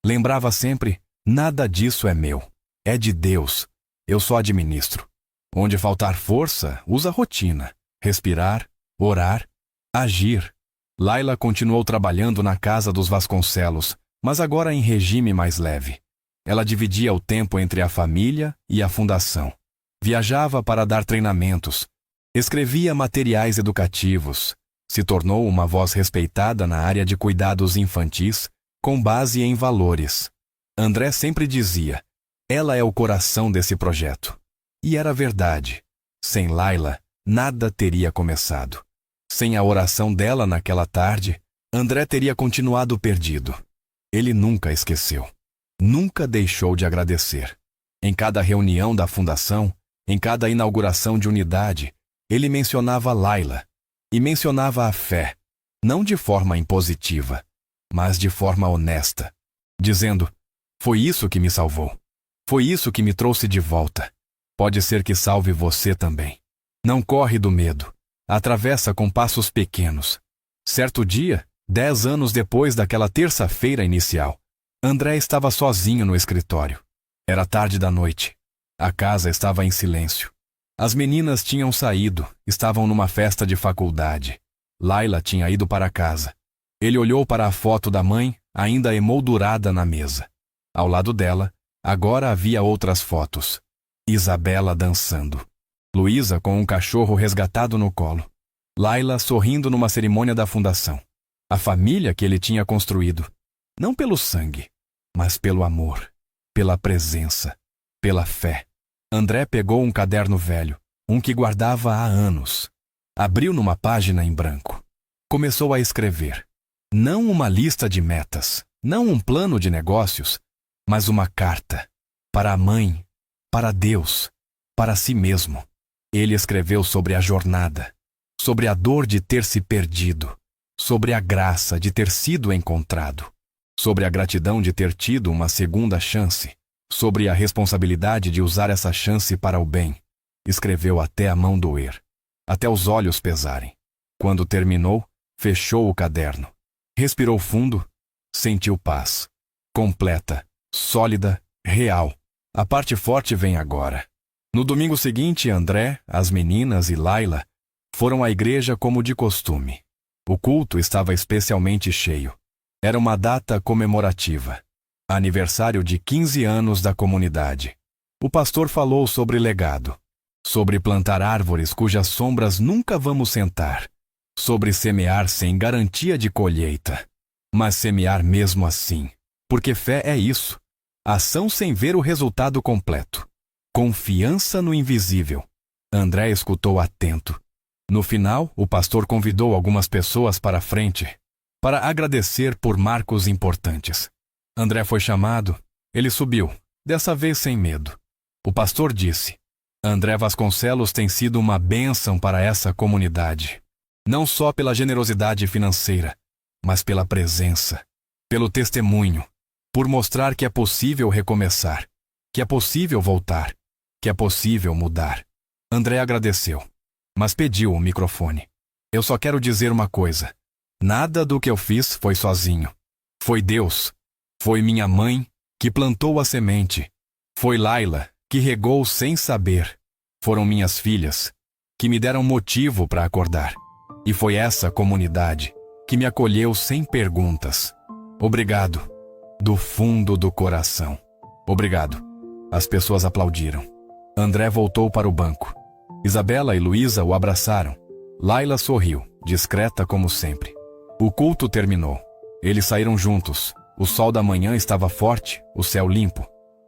Lembrava sempre, nada disso é meu. É de Deus. Eu só administro. Onde faltar força, usa rotina. Respirar, orar, agir. Laila continuou trabalhando na casa dos Vasconcelos, mas agora em regime mais leve. Ela dividia o tempo entre a família e a fundação. Viajava para dar treinamentos. Escrevia materiais educativos. Se tornou uma voz respeitada na área de cuidados infantis, com base em valores. André sempre dizia, ela é o coração desse projeto. E era verdade. Sem Laila, nada teria começado. Sem a oração dela naquela tarde, André teria continuado perdido. Ele nunca esqueceu. Nunca deixou de agradecer. Em cada reunião da fundação, em cada inauguração de unidade, ele mencionava Laila. E mencionava a fé, não de forma impositiva, mas de forma honesta, dizendo, foi isso que me salvou. Foi isso que me trouxe de volta. Pode ser que salve você também. Não corre do medo. Atravessa com passos pequenos. Certo dia, 10 anos depois daquela terça-feira inicial, André estava sozinho no escritório. Era tarde da noite. A casa estava em silêncio. As meninas tinham saído, estavam numa festa de faculdade. Laila tinha ido para casa. Ele olhou para a foto da mãe, ainda emoldurada na mesa. Ao lado dela, agora havia outras fotos. Isabela dançando. Luísa com um cachorro resgatado no colo. Laila sorrindo numa cerimônia da fundação. A família que ele tinha construído. Não pelo sangue, mas pelo amor, pela presença, pela fé. André pegou um caderno velho, um que guardava há anos. Abriu numa página em branco. Começou a escrever. Não uma lista de metas, não um plano de negócios, mas uma carta. Para a mãe, para Deus, para si mesmo. Ele escreveu sobre a jornada, sobre a dor de ter se perdido, sobre a graça de ter sido encontrado, sobre a gratidão de ter tido uma segunda chance, sobre a responsabilidade de usar essa chance para o bem. Escreveu até a mão doer, até os olhos pesarem. Quando terminou, fechou o caderno. Respirou fundo, sentiu paz. Completa, sólida, real. A parte forte vem agora. No domingo seguinte, André, as meninas e Laila foram à igreja como de costume. O culto estava especialmente cheio. Era uma data comemorativa. Aniversário de 15 anos da comunidade. O pastor falou sobre legado. sobre plantar árvores cujas sombras nunca vamos sentar, sobre semear sem garantia de colheita, mas semear mesmo assim, porque fé é isso, ação sem ver o resultado completo, confiança no invisível. André escutou atento. No final, o pastor convidou algumas pessoas para a frente para agradecer por marcos importantes. André foi chamado. Ele subiu, dessa vez sem medo. O pastor disse: André Vasconcelos tem sido uma bênção para essa comunidade, não só pela generosidade financeira, mas pela presença, pelo testemunho, por mostrar que é possível recomeçar, que é possível voltar, que é possível mudar. André agradeceu, mas pediu o microfone. Eu só quero dizer uma coisa: nada do que eu fiz foi sozinho. Foi Deus. Foi minha mãe que plantou a semente. Foi Laila que regou sem saber. Foram minhas filhas que me deram motivo para acordar. E foi essa comunidade que me acolheu sem perguntas. Obrigado, do fundo do coração. Obrigado. As pessoas aplaudiram. André voltou para o banco. Isabela e Luísa o abraçaram. Laila sorriu, discreta como sempre. O culto terminou. Eles saíram juntos. O sol da manhã estava forte, o céu limpo.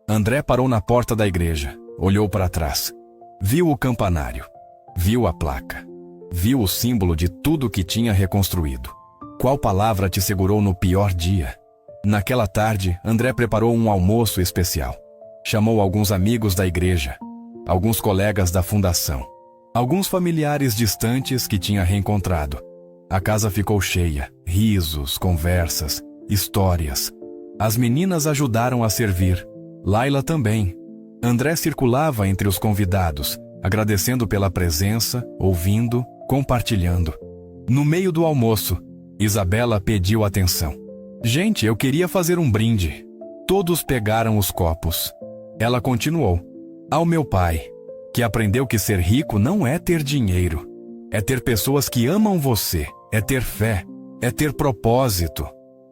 André parou na porta da igreja, olhou para trás. Viu o campanário. Viu a placa. Viu o símbolo de tudo que tinha reconstruído. Qual palavra te segurou no pior dia? Naquela tarde, André preparou um almoço especial. Chamou alguns amigos da igreja, alguns colegas da fundação, alguns familiares distantes que tinha reencontrado. A casa ficou cheia, risos, conversas, histórias. As meninas ajudaram a servir. Laila também. André circulava entre os convidados, agradecendo pela presença, ouvindo, compartilhando. No meio do almoço, Isabela pediu atenção. Gente, eu queria fazer um brinde. Todos pegaram os copos. Ela continuou. Ao meu pai, que aprendeu que ser rico não é ter dinheiro. É ter pessoas que amam você. É ter fé. É ter propósito.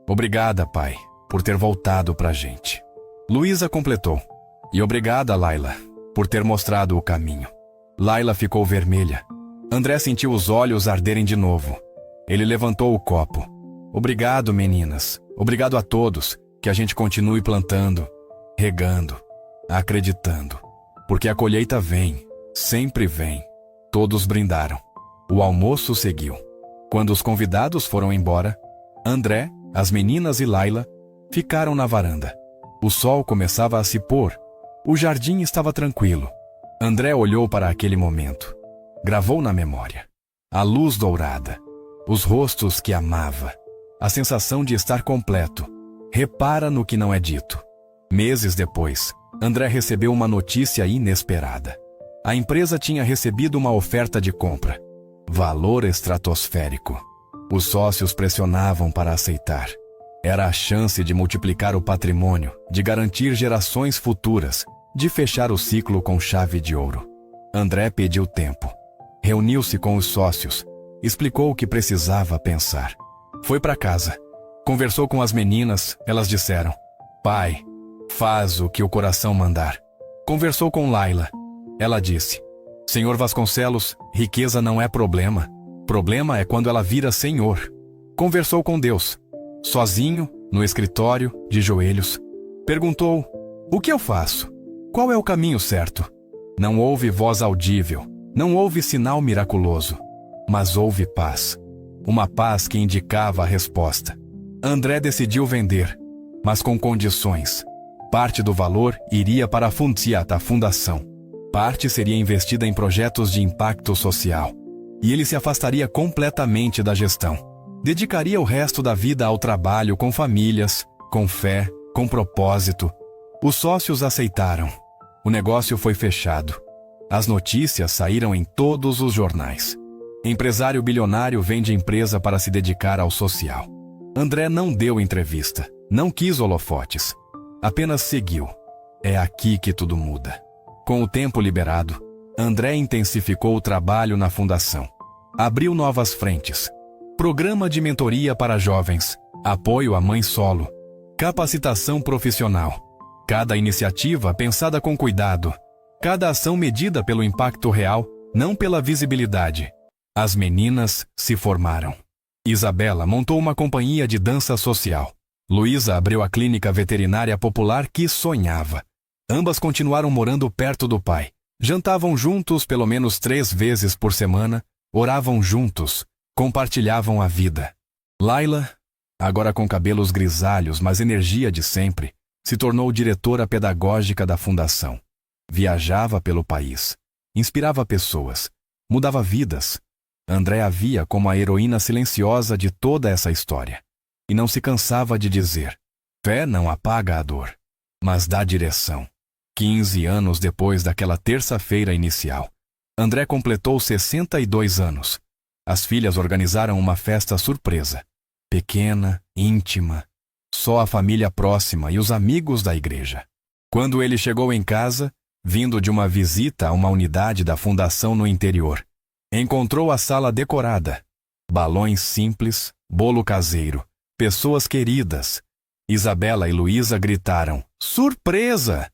Obrigada, pai, por ter voltado pra gente. Luísa completou. E obrigada, Laila, por ter mostrado o caminho. Laila ficou vermelha. André sentiu os olhos arderem de novo. Ele levantou o copo. Obrigado, meninas. Obrigado a todos. Que a gente continue plantando, regando, acreditando. Porque a colheita vem, sempre vem. Todos brindaram. O almoço seguiu. Quando os convidados foram embora, André, as meninas e Laila ficaram na varanda. O sol começava a se pôr. O jardim estava tranquilo. André olhou para aquele momento. Gravou na memória. A luz dourada. Os rostos que amava. A sensação de estar completo. Repara no que não é dito. Meses depois, André recebeu uma notícia inesperada. A empresa tinha recebido uma oferta de compra. Valor estratosférico. Os sócios pressionavam para aceitar. Era a chance de multiplicar o patrimônio, de garantir gerações futuras, de fechar o ciclo com chave de ouro. André pediu tempo. Reuniu-se com os sócios. Explicou o que precisava pensar. Foi para casa. Conversou com as meninas. Elas disseram: pai, faz o que o coração mandar. Conversou com Laila. Ela disse: Senhor Vasconcelos, riqueza não é problema. Problema é quando ela vira senhor. Conversou com Deus. Sozinho, no escritório, de joelhos. Perguntou: o que eu faço? Qual é o caminho certo? Não houve voz audível. Não houve sinal miraculoso. Mas houve paz. Uma paz que indicava a resposta. André decidiu vender, mas com condições. Parte do valor iria para a Funziata, a fundação. Parte seria investida em projetos de impacto social. E ele se afastaria completamente da gestão. Dedicaria o resto da vida ao trabalho com famílias, com fé, com propósito. Os sócios aceitaram. O negócio foi fechado. As notícias saíram em todos os jornais. Empresário bilionário vende empresa para se dedicar ao social. André não deu entrevista, não quis holofotes. Apenas seguiu. É aqui que tudo muda. Com o tempo liberado, André intensificou o trabalho na fundação. Abriu novas frentes. Programa de mentoria para jovens, apoio à mãe solo, capacitação profissional. Cada iniciativa pensada com cuidado. Cada ação medida pelo impacto real, não pela visibilidade. As meninas se formaram. Isabela montou uma companhia de dança social. Luísa abriu a clínica veterinária popular que sonhava. Ambas continuaram morando perto do pai. Jantavam juntos pelo menos 3 vezes por semana, oravam juntos, compartilhavam a vida. Laila, agora com cabelos grisalhos, mas energia de sempre, se tornou diretora pedagógica da fundação. Viajava pelo país, inspirava pessoas, mudava vidas. André a via como a heroína silenciosa de toda essa história. E não se cansava de dizer: fé não apaga a dor, mas dá direção. 15 anos depois daquela terça-feira inicial, André completou 62 anos. As filhas organizaram uma festa surpresa. Pequena, íntima, só a família próxima e os amigos da igreja. Quando ele chegou em casa, vindo de uma visita a uma unidade da fundação no interior, encontrou a sala decorada. Balões simples, bolo caseiro, pessoas queridas. Isabela e Luísa gritaram: surpresa!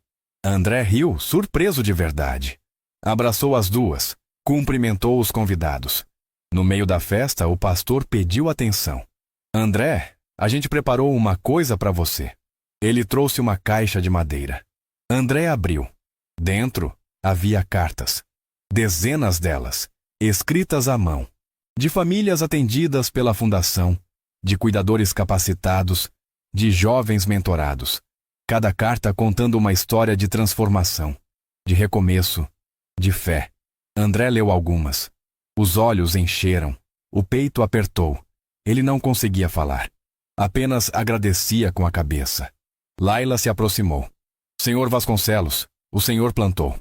André riu, surpreso de verdade. Abraçou as duas, cumprimentou os convidados. No meio da festa, o pastor pediu atenção. André, a gente preparou uma coisa para você. Ele trouxe uma caixa de madeira. André abriu. Dentro havia cartas. Dezenas delas, escritas à mão. De famílias atendidas pela fundação, de cuidadores capacitados, de jovens mentorados. Cada carta contando uma história de transformação, de recomeço, de fé. André leu algumas. Os olhos encheram, o peito apertou. Ele não conseguia falar. Apenas agradecia com a cabeça. Laila se aproximou. Senhor Vasconcelos, o senhor plantou.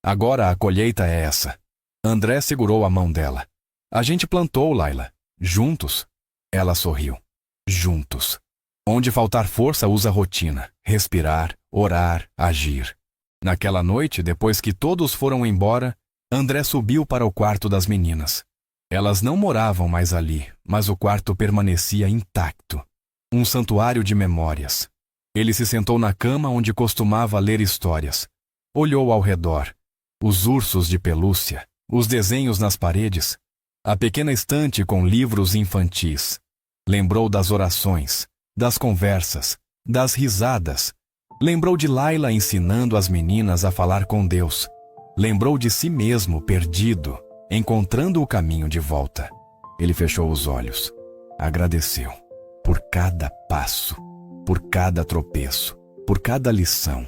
Agora a colheita é essa. André segurou a mão dela. A gente plantou, Laila. Juntos. Ela sorriu. Juntos. Onde faltar força, usa rotina. Respirar, orar, agir. Naquela noite, depois que todos foram embora, André subiu para o quarto das meninas. Elas não moravam mais ali, mas o quarto permanecia intacto. Um santuário de memórias. Ele se sentou na cama onde costumava ler histórias. Olhou ao redor. Os ursos de pelúcia, os desenhos nas paredes, a pequena estante com livros infantis. Lembrou das orações, das conversas, das risadas. Lembrou de Laila ensinando as meninas a falar com Deus. Lembrou de si mesmo perdido, encontrando o caminho de volta. Ele fechou os olhos. Agradeceu por cada passo, por cada tropeço, por cada lição,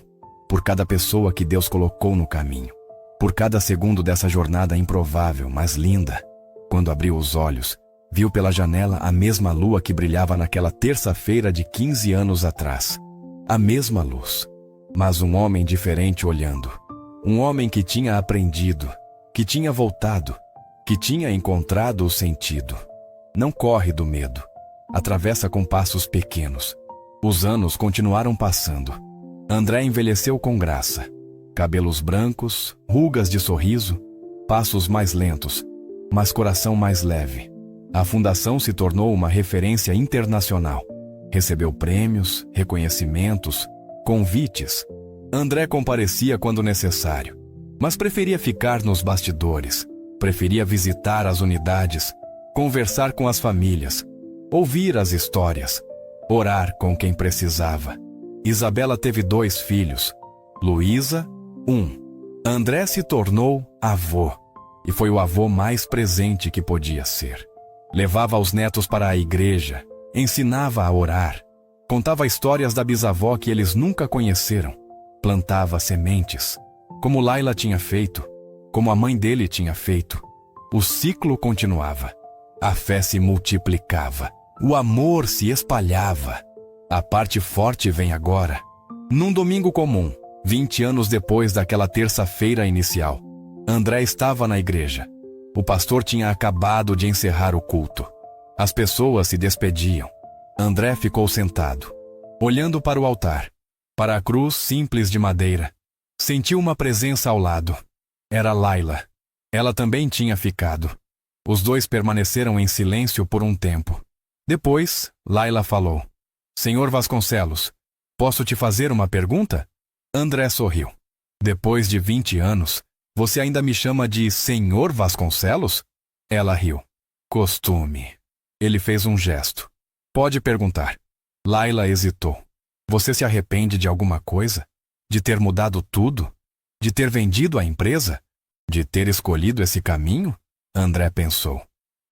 por cada pessoa que Deus colocou no caminho, por cada segundo dessa jornada improvável, mas linda. Quando abriu os olhos, viu pela janela a mesma lua que brilhava naquela terça-feira de 15 anos atrás. A mesma luz, mas um homem diferente olhando. Um homem que tinha aprendido, que tinha voltado, que tinha encontrado o sentido. Não corre do medo. Atravessa com passos pequenos. Os anos continuaram passando. André envelheceu com graça. Cabelos brancos, rugas de sorriso, passos mais lentos, mas coração mais leve. A fundação se tornou uma referência internacional. Recebeu prêmios, reconhecimentos, convites. André comparecia quando necessário, mas preferia ficar nos bastidores. Preferia visitar as unidades, conversar com as famílias, ouvir as histórias, orar com quem precisava. Isabela teve 2 filhos, Luísa, 1. André se tornou avô, e foi o avô mais presente que podia ser. Levava os netos para a igreja, ensinava a orar, contava histórias da bisavó que eles nunca conheceram, plantava sementes, como Laila tinha feito, como a mãe dele tinha feito. O ciclo continuava. A fé se multiplicava. O amor se espalhava. A parte forte vem agora. Num domingo comum, 20 anos depois daquela terça-feira inicial, André estava na igreja. O pastor tinha acabado de encerrar o culto. As pessoas se despediam. André ficou sentado, olhando para o altar, para a cruz simples de madeira. Sentiu uma presença ao lado. Era Laila. Ela também tinha ficado. Os dois permaneceram em silêncio por um tempo. Depois, Laila falou: Senhor Vasconcelos, posso te fazer uma pergunta? André sorriu. Depois de 20 anos, você ainda me chama de Senhor Vasconcelos? Ela riu. Costume. Ele fez um gesto. Pode perguntar. Laila hesitou. Você se arrepende de alguma coisa? De ter mudado tudo? De ter vendido a empresa? De ter escolhido esse caminho? André pensou.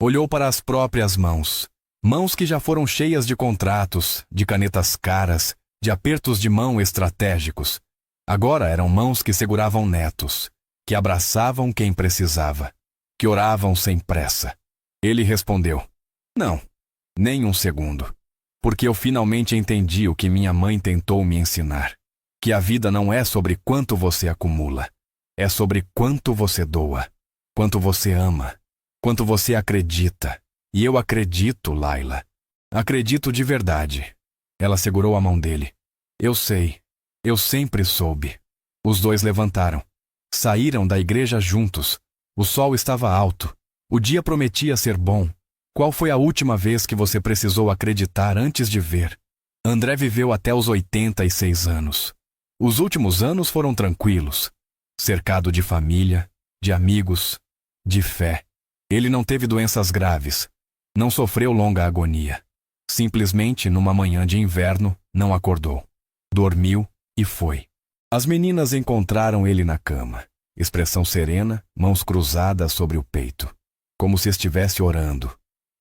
Olhou para as próprias mãos. Mãos que já foram cheias de contratos, de canetas caras, de apertos de mão estratégicos. Agora eram mãos que seguravam netos, que abraçavam quem precisava, que oravam sem pressa. Ele respondeu, não, nem um segundo, porque eu finalmente entendi o que minha mãe tentou me ensinar, que a vida não é sobre quanto você acumula, é sobre quanto você doa, quanto você ama, quanto você acredita. E eu acredito, Laila. Acredito de verdade. Ela segurou a mão dele. Eu sei. Eu sempre soube. Os dois levantaram. Saíram da igreja juntos. O sol estava alto. O dia prometia ser bom. Qual foi a última vez que você precisou acreditar antes de ver? André viveu até os 86 anos. Os últimos anos foram tranquilos. Cercado de família, de amigos, de fé. Ele não teve doenças graves. Não sofreu longa agonia. Simplesmente, numa manhã de inverno, não acordou. Dormiu e foi. As meninas encontraram ele na cama. Expressão serena, mãos cruzadas sobre o peito. Como se estivesse orando.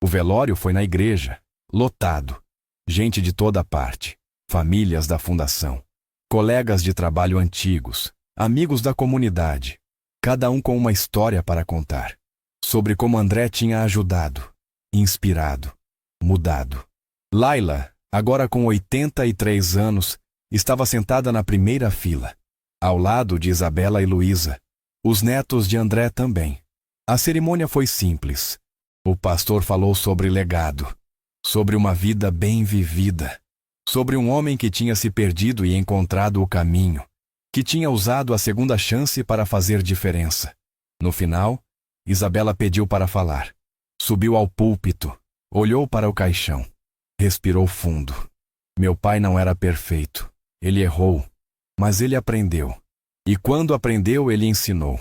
O velório foi na igreja, lotado. Gente de toda parte. Famílias da fundação. Colegas de trabalho antigos. Amigos da comunidade. Cada um com uma história para contar. Sobre como André tinha ajudado. Inspirado, mudado. Laila, agora com 83 anos, estava sentada na primeira fila, ao lado de Isabela e Luísa, os netos de André também. A cerimônia foi simples. O pastor falou sobre legado, sobre uma vida bem vivida, sobre um homem que tinha se perdido e encontrado o caminho, que tinha usado a segunda chance para fazer diferença. No final, Isabela pediu para falar. Subiu ao púlpito, olhou para o caixão, respirou fundo. Meu pai não era perfeito, ele errou, mas ele aprendeu. E quando aprendeu, ele ensinou.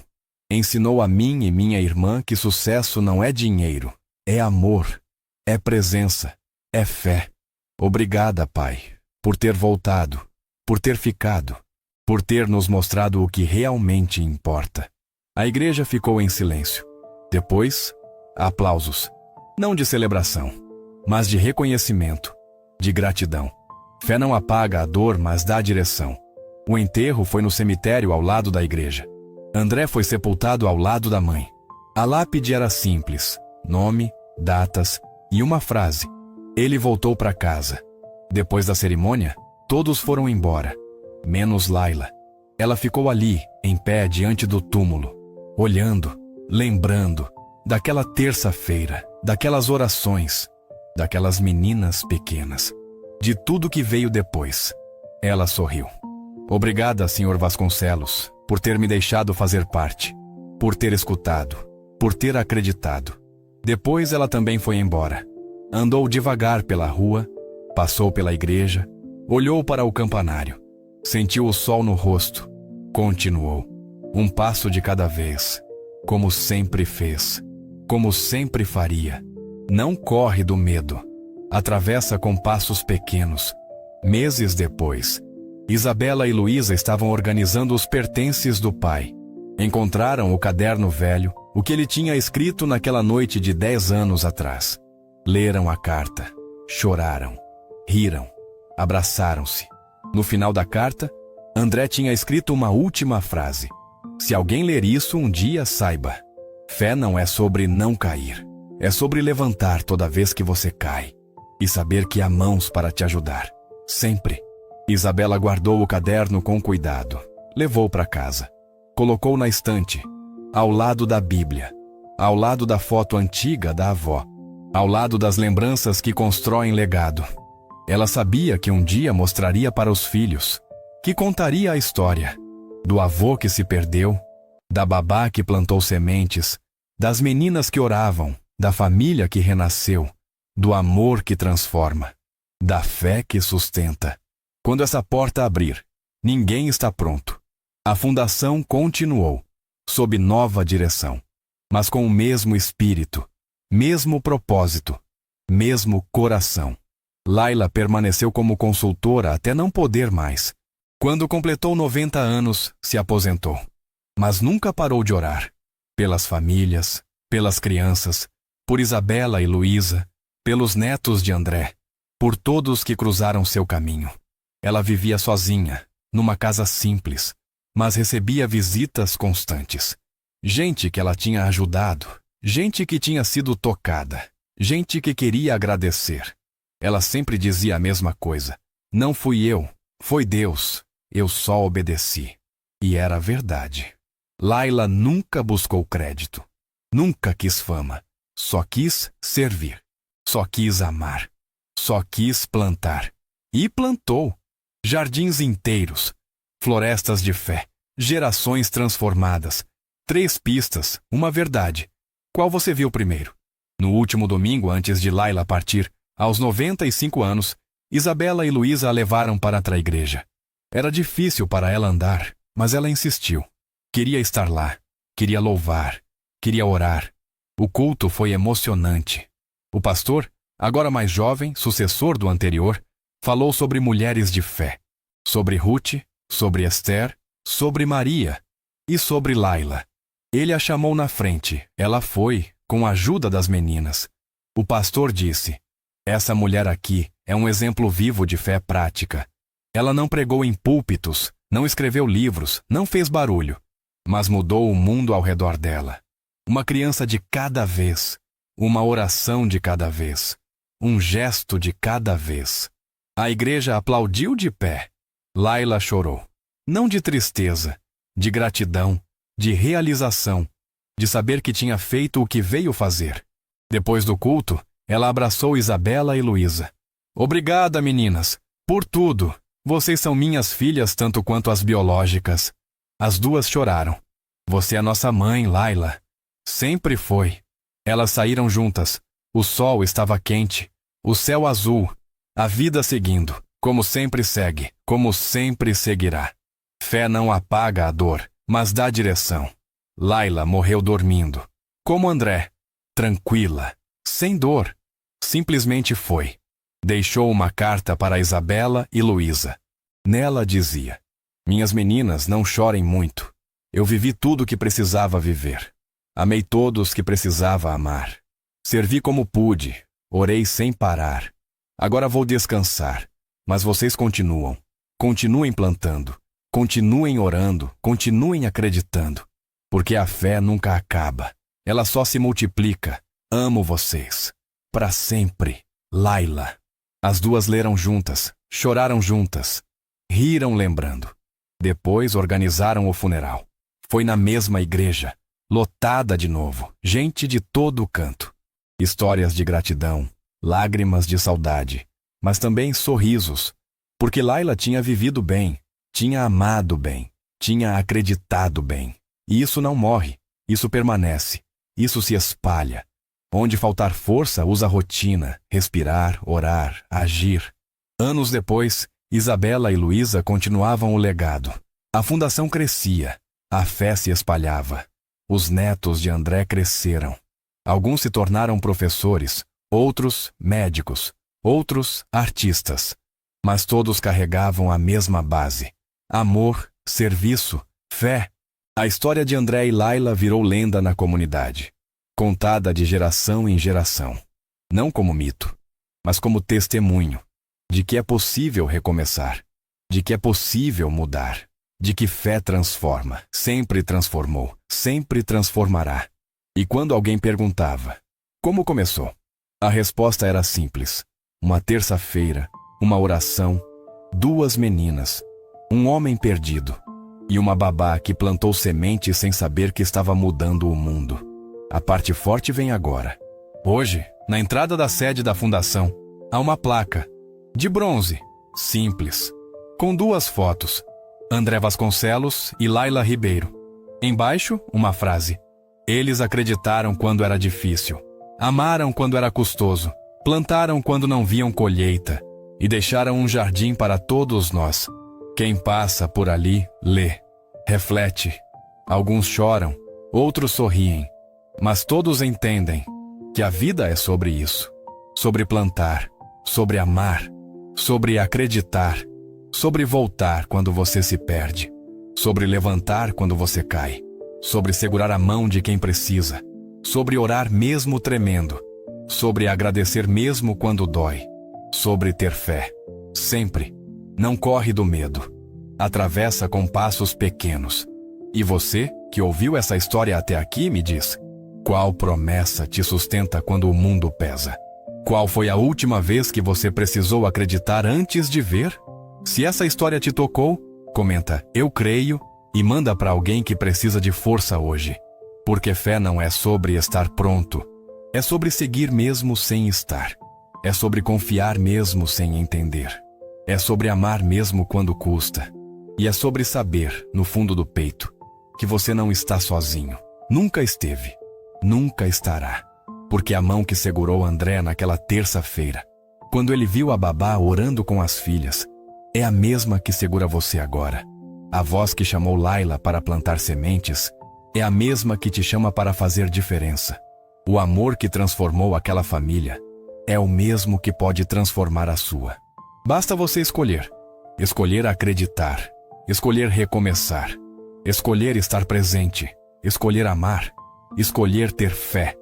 Ensinou a mim e minha irmã que sucesso não é dinheiro, é amor, é presença, é fé. Obrigada, pai, por ter voltado, por ter ficado, por ter nos mostrado o que realmente importa. A igreja ficou em silêncio. Depois, aplausos, não de celebração, mas de reconhecimento, de gratidão. Fé não apaga a dor, mas dá direção. O enterro foi no cemitério ao lado da igreja. André foi sepultado ao lado da mãe. A lápide era simples, nome, datas e uma frase. Ele voltou para casa. Depois da cerimônia, todos foram embora, menos Laila. Ela ficou ali, em pé diante do túmulo, olhando, lembrando, daquela terça-feira, daquelas orações, daquelas meninas pequenas, de tudo que veio depois. Ela sorriu. Obrigada, Sr. Vasconcelos, por ter me deixado fazer parte, por ter escutado, por ter acreditado. Depois ela também foi embora. Andou devagar pela rua, passou pela igreja, olhou para o campanário, sentiu o sol no rosto, continuou. Um passo de cada vez, como sempre fez. Como sempre faria. Não corre do medo. Atravessa com passos pequenos. Meses depois, Isabela e Luísa estavam organizando os pertences do pai. Encontraram o caderno velho, o que ele tinha escrito naquela noite de 10 anos atrás. Leram a carta, choraram, riram, abraçaram-se. No final da carta, André tinha escrito uma última frase. Se alguém ler isso um dia, saiba. Fé não é sobre não cair. É sobre levantar toda vez que você cai. E saber que há mãos para te ajudar. Sempre. Isabela guardou o caderno com cuidado. Levou para casa. Colocou na estante. Ao lado da Bíblia. Ao lado da foto antiga da avó. Ao lado das lembranças que constroem legado. Ela sabia que um dia mostraria para os filhos. Que contaria a história. Do avô que se perdeu, da babá que plantou sementes, das meninas que oravam, da família que renasceu, do amor que transforma, da fé que sustenta. Quando essa porta abrir, ninguém está pronto. A fundação continuou, sob nova direção, mas com o mesmo espírito, mesmo propósito, mesmo coração. Laila permaneceu como consultora até não poder mais. Quando completou 90 anos, se aposentou. Mas nunca parou de orar. Pelas famílias, pelas crianças, por Isabela e Luísa, pelos netos de André, por todos que cruzaram seu caminho. Ela vivia sozinha, numa casa simples, mas recebia visitas constantes. Gente que ela tinha ajudado, gente que tinha sido tocada, gente que queria agradecer. Ela sempre dizia a mesma coisa: não fui eu, foi Deus, eu só obedeci. E era verdade. Laila nunca buscou crédito, nunca quis fama, só quis servir, só quis amar, só quis plantar. E plantou jardins inteiros, florestas de fé, gerações transformadas, 3 pistas, uma verdade. Qual você viu primeiro? No último domingo antes de Laila partir, aos 95 anos, Isabela e Luísa a levaram para a igreja. Era difícil para ela andar, mas ela insistiu. Queria estar lá, queria louvar, queria orar. O culto foi emocionante. O pastor, agora mais jovem, sucessor do anterior, falou sobre mulheres de fé, sobre Ruth, sobre Esther, sobre Maria e sobre Laila. Ele a chamou na frente, ela foi, com a ajuda das meninas. O pastor disse: essa mulher aqui é um exemplo vivo de fé prática. Ela não pregou em púlpitos, não escreveu livros, não fez barulho, mas mudou o mundo ao redor dela. Uma criança de cada vez, uma oração de cada vez, um gesto de cada vez. A igreja aplaudiu de pé. Laila chorou, não de tristeza, de gratidão, de realização, de saber que tinha feito o que veio fazer. Depois do culto, ela abraçou Isabela e Luísa. Obrigada, meninas, por tudo. Vocês são minhas filhas tanto quanto as biológicas. As duas choraram. Você é nossa mãe, Laila. Sempre foi. Elas saíram juntas. O sol estava quente, o céu azul, a vida seguindo, como sempre segue, como sempre seguirá. Fé não apaga a dor, mas dá direção. Laila morreu dormindo, como André, tranquila, sem dor. Simplesmente foi. Deixou uma carta para Isabela e Luísa. Nela dizia: minhas meninas, não chorem muito. Eu vivi tudo o que precisava viver. Amei todos que precisava amar. Servi como pude, orei sem parar. Agora vou descansar, mas vocês continuam. Continuem plantando, continuem orando, continuem acreditando. Porque a fé nunca acaba, ela só se multiplica. Amo vocês. Para sempre, Laila. As duas leram juntas, choraram juntas, riram lembrando. Depois organizaram o funeral. Foi na mesma igreja, lotada de novo, gente de todo o canto. Histórias de gratidão, lágrimas de saudade, mas também sorrisos, porque Laila tinha vivido bem, tinha amado bem, tinha acreditado bem. E isso não morre, isso permanece, isso se espalha. Onde faltar força, usa rotina, respirar, orar, agir. Anos depois, Isabela e Luísa continuavam o legado. A fundação crescia, a fé se espalhava. Os netos de André cresceram. Alguns se tornaram professores, outros médicos, outros artistas. Mas todos carregavam a mesma base: amor, serviço, fé. A história de André e Laila virou lenda na comunidade, contada de geração em geração, não como mito, mas como testemunho de que é possível recomeçar, de que é possível mudar, de que fé transforma, sempre transformou, sempre transformará. E quando alguém perguntava: como começou? A resposta era simples: uma terça-feira, uma oração, 2 meninas, um homem perdido e uma babá que plantou semente sem saber que estava mudando o mundo. A parte forte vem agora. Hoje, na entrada da sede da fundação, há uma placa, de bronze, simples, com 2 fotos, André Vasconcelos e Laila Ribeiro. Embaixo, uma frase: eles acreditaram quando era difícil, amaram quando era custoso, plantaram quando não viam colheita e deixaram um jardim para todos nós. Quem passa por ali, lê, Reflete. Alguns choram, outros sorriem, mas todos entendem que a vida é sobre isso. Sobre plantar, sobre amar, sobre acreditar, sobre voltar quando você se perde, sobre levantar quando você cai, sobre segurar a mão de quem precisa, sobre orar mesmo tremendo, sobre agradecer mesmo quando dói, sobre ter fé. Sempre. Não corre do medo. Atravessa com passos pequenos. E você, que ouviu essa história até aqui, me diz: qual promessa te sustenta quando o mundo pesa? Qual foi a última vez que você precisou acreditar antes de ver? Se essa história te tocou, comenta "eu creio" e manda para alguém que precisa de força hoje. Porque fé não é sobre estar pronto. É sobre seguir mesmo sem estar. É sobre confiar mesmo sem entender. É sobre amar mesmo quando custa. E é sobre saber, no fundo do peito, que você não está sozinho. Nunca esteve. Nunca estará. Porque a mão que segurou André naquela terça-feira, quando ele viu a babá orando com as filhas, é a mesma que segura você agora. A voz que chamou Laila para plantar sementes é a mesma que te chama para fazer diferença. O amor que transformou aquela família é o mesmo que pode transformar a sua. Basta você escolher. Escolher acreditar. Escolher recomeçar. Escolher estar presente. Escolher amar. Escolher ter fé.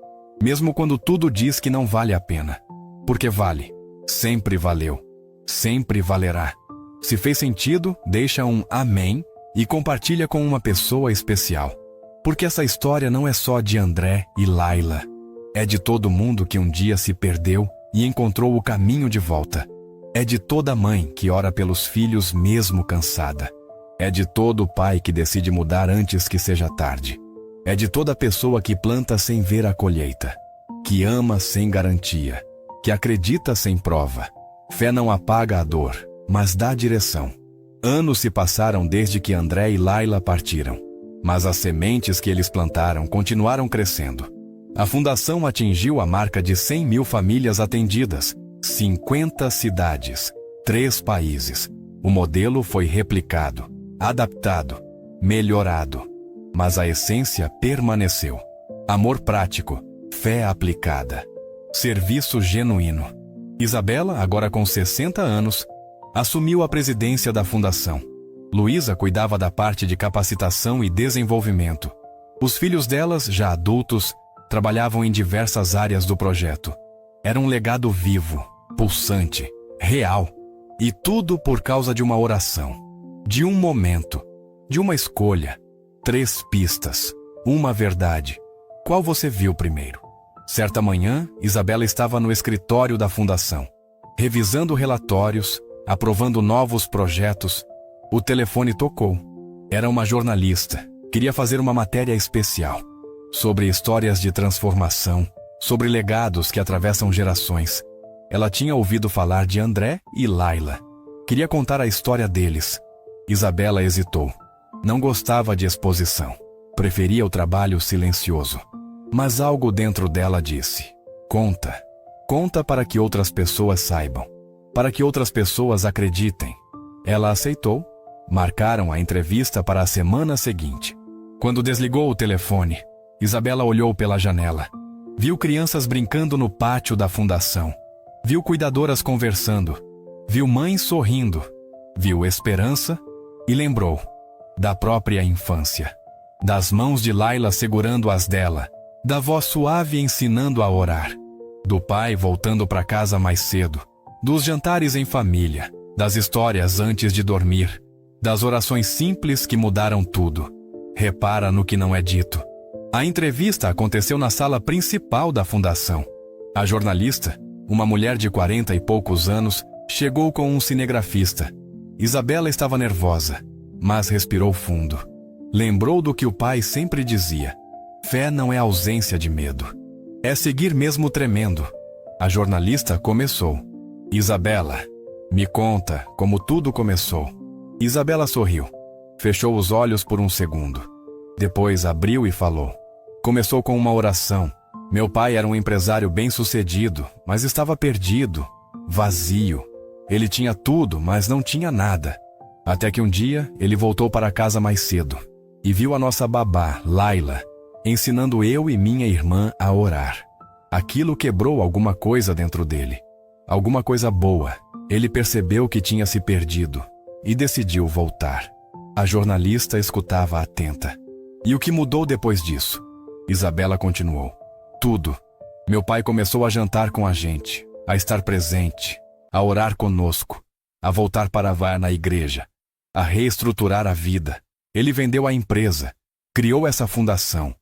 Mesmo quando tudo diz que não vale a pena. Porque vale. Sempre valeu. Sempre valerá. Se fez sentido, deixa um amém e compartilha com uma pessoa especial. Porque essa história não é só de André e Laila. É de todo mundo que um dia se perdeu e encontrou o caminho de volta. É de toda mãe que ora pelos filhos mesmo cansada. É de todo pai que decide mudar antes que seja tarde. É de toda pessoa que planta sem ver a colheita, que ama sem garantia, que acredita sem prova. Fé não apaga a dor, mas dá direção. Anos se passaram desde que André e Laila partiram, mas as sementes que eles plantaram continuaram crescendo. A fundação atingiu a marca de 100 mil famílias atendidas, 50 cidades, 3 países. O modelo foi replicado, adaptado, melhorado. Mas a essência permaneceu. Amor prático, fé aplicada, serviço genuíno. Isabela, agora com 60 anos, assumiu a presidência da fundação. Luísa cuidava da parte de capacitação e desenvolvimento. Os filhos delas, já adultos, trabalhavam em diversas áreas do projeto. Era um legado vivo, pulsante, real. E tudo por causa de uma oração, de um momento, de uma escolha. 3 pistas, uma verdade. Qual você viu primeiro? Certa manhã, Isabela estava no escritório da fundação, revisando relatórios, aprovando novos projetos. O telefone tocou. Era uma jornalista. Queria fazer uma matéria especial sobre histórias de transformação, sobre legados que atravessam gerações. Ela tinha ouvido falar de André e Laila. Queria contar a história deles. Isabela hesitou. Não gostava de exposição. Preferia o trabalho silencioso. Mas algo dentro dela disse: conta. Conta para que outras pessoas saibam. Para que outras pessoas acreditem. Ela aceitou. Marcaram a entrevista para a semana seguinte. Quando desligou o telefone, Isabela olhou pela janela. Viu crianças brincando no pátio da fundação. Viu cuidadoras conversando. Viu mães sorrindo. Viu esperança e lembrou da própria infância. Das mãos de Laila segurando as dela. Da voz suave ensinando a orar. Do pai voltando para casa mais cedo. Dos jantares em família. Das histórias antes de dormir. Das orações simples que mudaram tudo. Repara no que não é dito. A entrevista aconteceu na sala principal da fundação. A jornalista, uma mulher de 40 e poucos anos, chegou com um cinegrafista. Isabela estava nervosa, mas respirou fundo. Lembrou do que o pai sempre dizia: fé não é ausência de medo. É seguir mesmo tremendo. A jornalista começou: Isabela, me conta como tudo começou. Isabela sorriu. Fechou os olhos por um segundo. Depois abriu e falou. Começou com uma oração. Meu pai era um empresário bem-sucedido, mas estava perdido, vazio. Ele tinha tudo, mas não tinha nada. Até que um dia, ele voltou para casa mais cedo. e viu a nossa babá, Laila, ensinando eu e minha irmã a orar. Aquilo quebrou alguma coisa dentro dele. Alguma coisa boa. Ele percebeu que tinha se perdido e decidiu voltar. A jornalista escutava atenta. E o que mudou depois disso? Isabela continuou. Tudo. Meu pai começou a jantar com a gente, a estar presente, a orar conosco, a voltar para vá na igreja, a reestruturar a vida. Ele vendeu a empresa, criou essa fundação,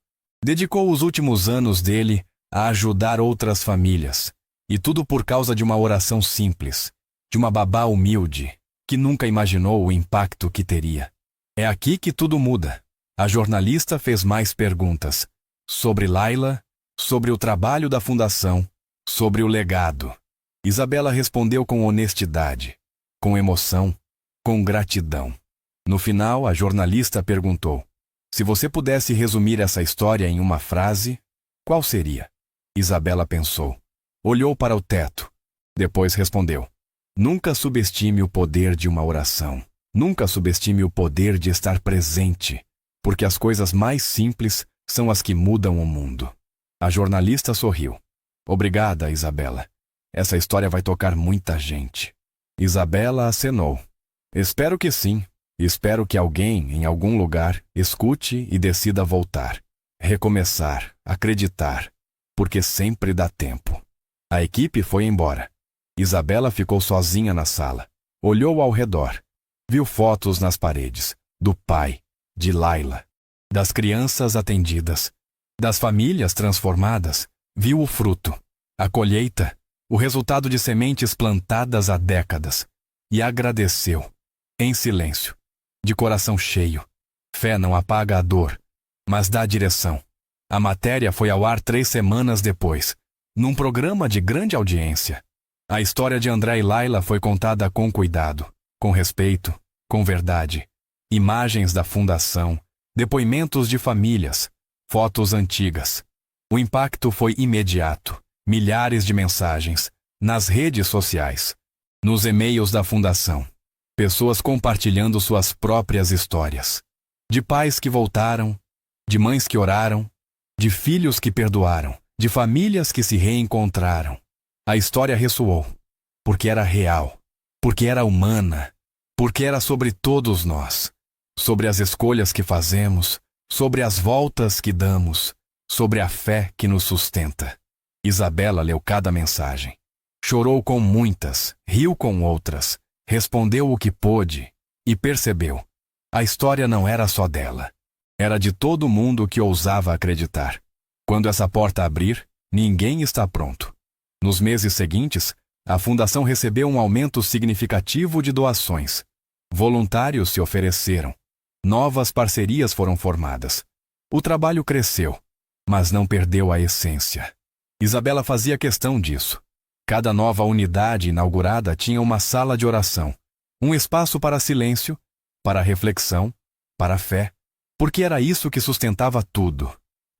dedicou os últimos anos dele a ajudar outras famílias, e tudo por causa de uma oração simples, de uma babá humilde, que nunca imaginou o impacto que teria. É aqui que tudo muda. A jornalista fez mais perguntas sobre Laila, sobre o trabalho da fundação, sobre o legado. Isabela respondeu com honestidade, com emoção, com gratidão. No final, a jornalista perguntou: se você pudesse resumir essa história em uma frase, qual seria? Isabela pensou. Olhou para o teto. Depois respondeu: nunca subestime o poder de uma oração. Nunca subestime o poder de estar presente, porque as coisas mais simples são as que mudam o mundo. A jornalista sorriu. Obrigada, Isabela. Essa história vai tocar muita gente. Isabela acenou. Espero que sim. Espero que alguém, em algum lugar, escute e decida voltar. Recomeçar, acreditar, porque sempre dá tempo. A equipe foi embora. Isabela ficou sozinha na sala. Olhou ao redor. Viu fotos nas paredes, do pai, de Laila, das crianças atendidas, das famílias transformadas. Viu o fruto, a colheita, o resultado de sementes plantadas há décadas. E agradeceu, em silêncio, de coração cheio. Fé não apaga a dor, mas dá direção. A matéria foi ao ar 3 semanas depois, num programa de grande audiência. A história de André e Laila foi contada com cuidado, com respeito, com verdade. Imagens da fundação, depoimentos de famílias, fotos antigas. O impacto foi imediato. Milhares de mensagens, nas redes sociais, nos e-mails da fundação. Pessoas compartilhando suas próprias histórias. De pais que voltaram, de mães que oraram, de filhos que perdoaram, de famílias que se reencontraram. A história ressoou, porque era real, porque era humana, porque era sobre todos nós, sobre as escolhas que fazemos, sobre as voltas que damos, sobre a fé que nos sustenta. Isabela leu cada mensagem. Chorou com muitas, riu com outras, respondeu o que pôde e percebeu. A história não era só dela. Era de todo mundo que ousava acreditar. Quando essa porta abrir, ninguém está pronto. Nos meses seguintes, a fundação recebeu um aumento significativo de doações. Voluntários se ofereceram. Novas parcerias foram formadas. O trabalho cresceu, mas não perdeu a essência. Isabela fazia questão disso. Cada nova unidade inaugurada tinha uma sala de oração, um espaço para silêncio, para reflexão, para fé, porque era isso que sustentava tudo.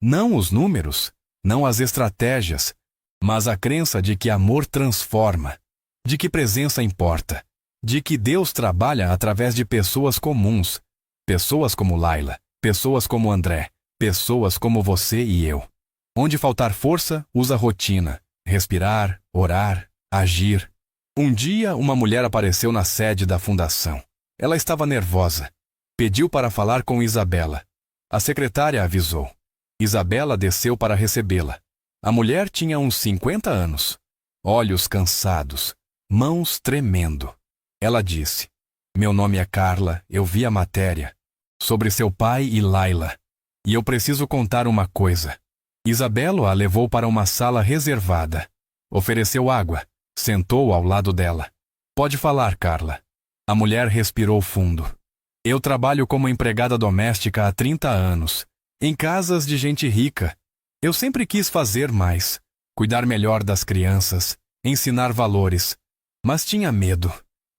Não os números, não as estratégias, mas a crença de que amor transforma, de que presença importa, de que Deus trabalha através de pessoas comuns, pessoas como Laila, pessoas como André, pessoas como você e eu. Onde faltar força, usa rotina, respirar, orar, agir. Um dia, uma mulher apareceu na sede da fundação. Ela estava nervosa. Pediu para falar com Isabela. A secretária avisou. Isabela desceu para recebê-la. A mulher tinha uns 50 anos. Olhos cansados, mãos tremendo. Ela disse: meu nome é Carla, eu vi a matéria sobre seu pai e Laila. E eu preciso contar uma coisa. Isabela a levou para uma sala reservada. Ofereceu água. Sentou ao lado dela. Pode falar, Carla. A mulher respirou fundo. Eu trabalho como empregada doméstica há 30 anos, em casas de gente rica. Eu sempre quis fazer mais, cuidar melhor das crianças, ensinar valores. Mas tinha medo.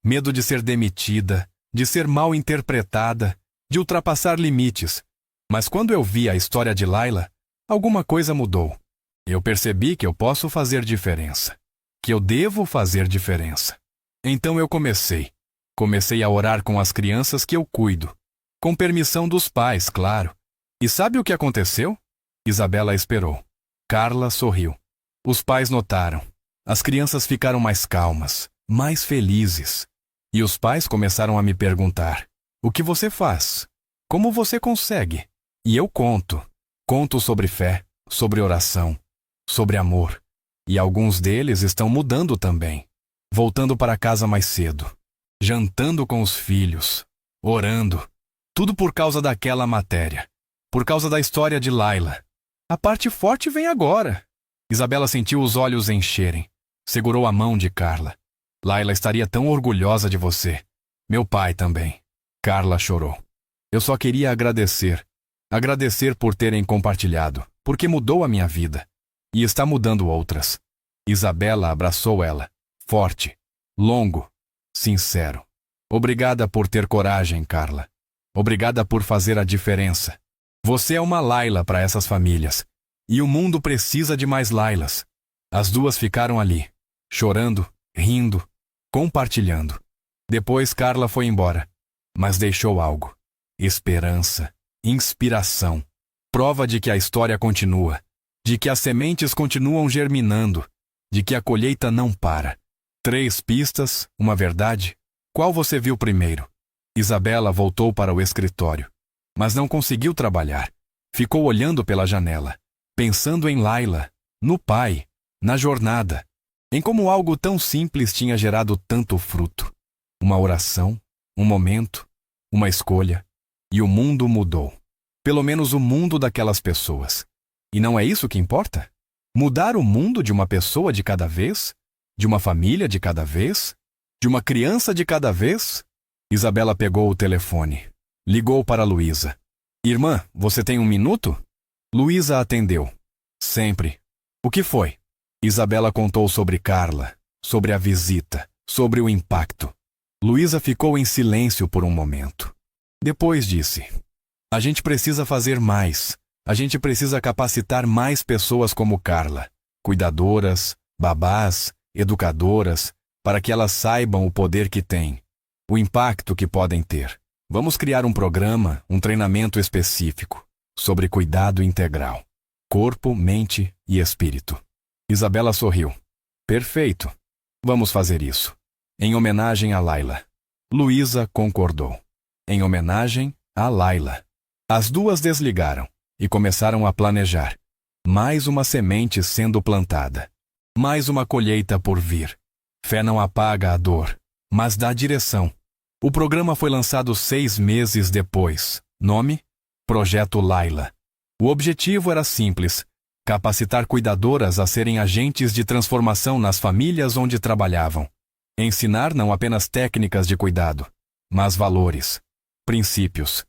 Medo de ser demitida, de ser mal interpretada, de ultrapassar limites. Mas quando eu vi a história de Laila, alguma coisa mudou. Eu percebi que eu posso fazer diferença. Que eu devo fazer diferença. Então eu comecei. Comecei a orar com as crianças que eu cuido. Com permissão dos pais, claro. E sabe o que aconteceu? Isabela esperou. Carla sorriu. Os pais notaram. As crianças ficaram mais calmas, mais felizes. E os pais começaram a me perguntar: o que você faz? Como você consegue? E eu conto. Conto sobre fé, sobre oração, sobre amor. E alguns deles estão mudando também. Voltando para casa mais cedo. Jantando com os filhos. Orando. Tudo por causa daquela matéria. Por causa da história de Laila. A parte forte vem agora. Isabela sentiu os olhos encherem. Segurou a mão de Carla. Laila estaria tão orgulhosa de você. Meu pai também. Carla chorou. Eu só queria agradecer. Agradecer por terem compartilhado, porque mudou a minha vida. E está mudando outras. Isabela abraçou ela. Forte. Longo. Sincero. Obrigada por ter coragem, Carla. Obrigada por fazer a diferença. Você é uma Laila para essas famílias. E o mundo precisa de mais Lailas. As duas ficaram ali, chorando, rindo, compartilhando. Depois Carla foi embora, mas deixou algo. Esperança, inspiração, prova de que a história continua, de que as sementes continuam germinando, de que a colheita não para. 3 pistas, uma verdade. Qual você viu primeiro? Isabela voltou para o escritório, mas não conseguiu trabalhar. Ficou olhando pela janela, pensando em Laila, no pai, na jornada, em como algo tão simples tinha gerado tanto fruto. Uma oração, um momento, uma escolha, e o mundo mudou. Pelo menos o mundo daquelas pessoas. E não é isso que importa? Mudar o mundo de uma pessoa de cada vez? De uma família de cada vez? De uma criança de cada vez? Isabela pegou o telefone. Ligou para Luísa. Irmã, você tem 1 minuto? Luísa atendeu. Sempre. O que foi? Isabela contou sobre Carla, sobre a visita, sobre o impacto. Luísa ficou em silêncio por um momento. Depois disse: a gente precisa fazer mais. A gente precisa capacitar mais pessoas como Carla. Cuidadoras, babás, educadoras, para que elas saibam o poder que têm, o impacto que podem ter. Vamos criar um programa, um treinamento específico sobre cuidado integral. Corpo, mente e espírito. Isabela sorriu. Perfeito. Vamos fazer isso. Em homenagem a Laila. Luísa concordou. Em homenagem a Laila. As duas desligaram e começaram a planejar. Mais uma semente sendo plantada. Mais uma colheita por vir. Fé não apaga a dor, mas dá direção. O programa foi lançado 6 meses depois. Nome? Projeto Laila. O objetivo era simples: capacitar cuidadoras a serem agentes de transformação nas famílias onde trabalhavam. Ensinar não apenas técnicas de cuidado, mas valores, princípios,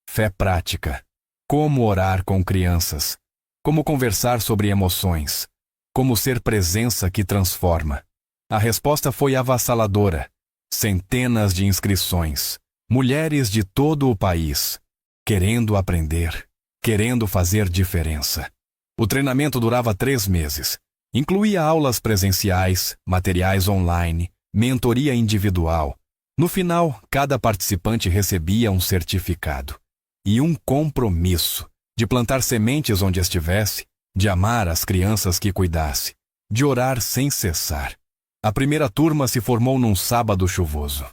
fé prática. Como orar com crianças. Como conversar sobre emoções. Como ser presença que transforma. A resposta foi avassaladora. Centenas de inscrições. Mulheres de todo o país. Querendo aprender. Querendo fazer diferença. O treinamento durava 3 meses. Incluía aulas presenciais, materiais online, mentoria individual. No final, cada participante recebia um certificado. E um compromisso de plantar sementes onde estivesse, de amar as crianças que cuidasse, de orar sem cessar. A primeira turma se formou num sábado chuvoso.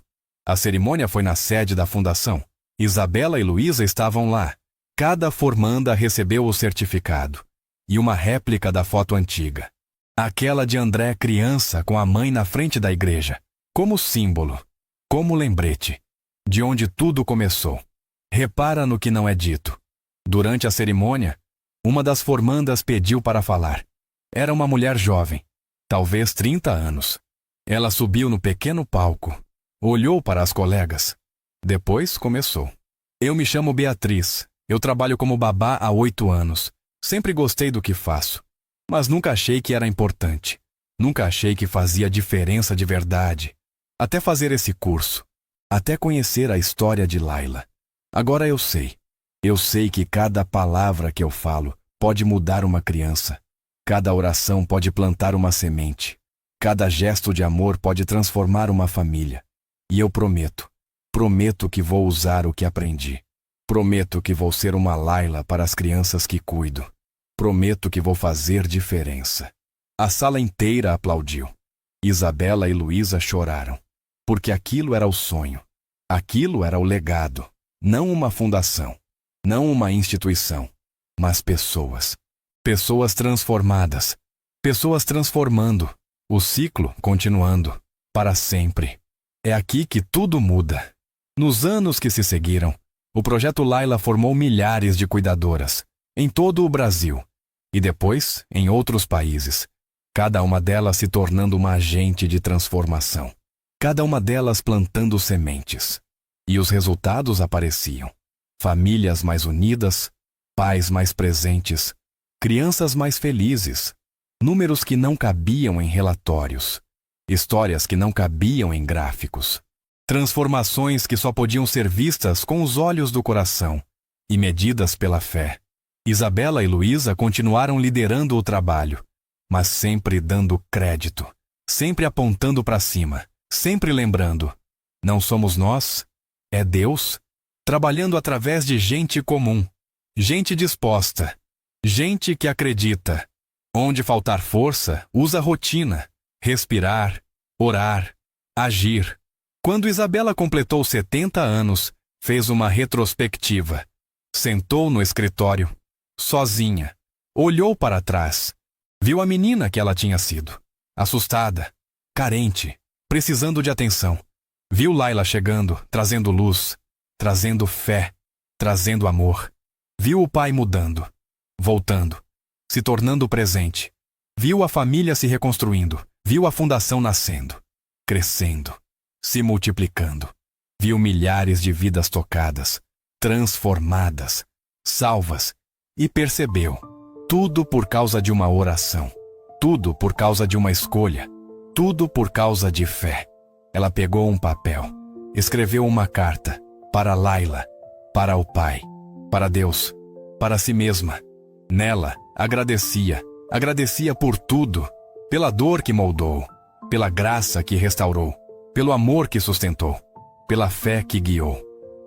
A cerimônia foi na sede da fundação. Isabela e Luísa estavam lá. Cada formanda recebeu o certificado e uma réplica da foto antiga. Aquela de André criança com a mãe na frente da igreja, como símbolo, como lembrete, de onde tudo começou. Repara no que não é dito. Durante a cerimônia, uma das formandas pediu para falar. Era uma mulher jovem, talvez 30 anos. Ela subiu no pequeno palco, olhou para as colegas. Depois começou. Eu me chamo Beatriz. Eu trabalho como babá há 8 anos. Sempre gostei do que faço, mas nunca achei que era importante. Nunca achei que fazia diferença de verdade. Até fazer esse curso. Até conhecer a história de Laila. Agora eu sei. Eu sei que cada palavra que eu falo pode mudar uma criança. Cada oração pode plantar uma semente. Cada gesto de amor pode transformar uma família. E eu prometo que vou usar o que aprendi. Prometo que vou ser uma Laila para as crianças que cuido. Prometo que vou fazer diferença. A sala inteira aplaudiu. Isabela e Luísa choraram, porque aquilo era o sonho. Aquilo era o legado. Não uma fundação, não uma instituição, mas pessoas. Pessoas transformadas. Pessoas transformando. O ciclo continuando. Para sempre. É aqui que tudo muda. Nos anos que se seguiram, o Projeto Laila formou milhares de cuidadoras, em todo o Brasil, e depois em outros países, cada uma delas se tornando uma agente de transformação, cada uma delas plantando sementes. E os resultados apareciam. Famílias mais unidas, pais mais presentes, crianças mais felizes, números que não cabiam em relatórios, histórias que não cabiam em gráficos. Transformações que só podiam ser vistas com os olhos do coração e medidas pela fé. Isabela e Luísa continuaram liderando o trabalho, mas sempre dando crédito, sempre apontando para cima, sempre lembrando: não somos nós, é Deus, trabalhando através de gente comum, gente disposta, gente que acredita. Onde faltar força, usa rotina, respirar, orar, agir. Quando Isabela completou 70 anos, fez uma retrospectiva. Sentou no escritório, sozinha, olhou para trás, viu a menina que ela tinha sido, assustada, carente, precisando de atenção. Viu Laila chegando, trazendo luz, trazendo fé, trazendo amor. Viu o pai mudando, voltando, se tornando presente. Viu a família se reconstruindo, viu a fundação nascendo, crescendo, se multiplicando. Viu milhares de vidas tocadas, transformadas, salvas, e percebeu: tudo por causa de uma oração, tudo por causa de uma escolha, tudo por causa de fé. Ela pegou um papel, escreveu uma carta para Laila, para o pai, para Deus, para si mesma. Nela, agradecia por tudo, pela dor que moldou, pela graça que restaurou, pelo amor que sustentou, pela fé que guiou.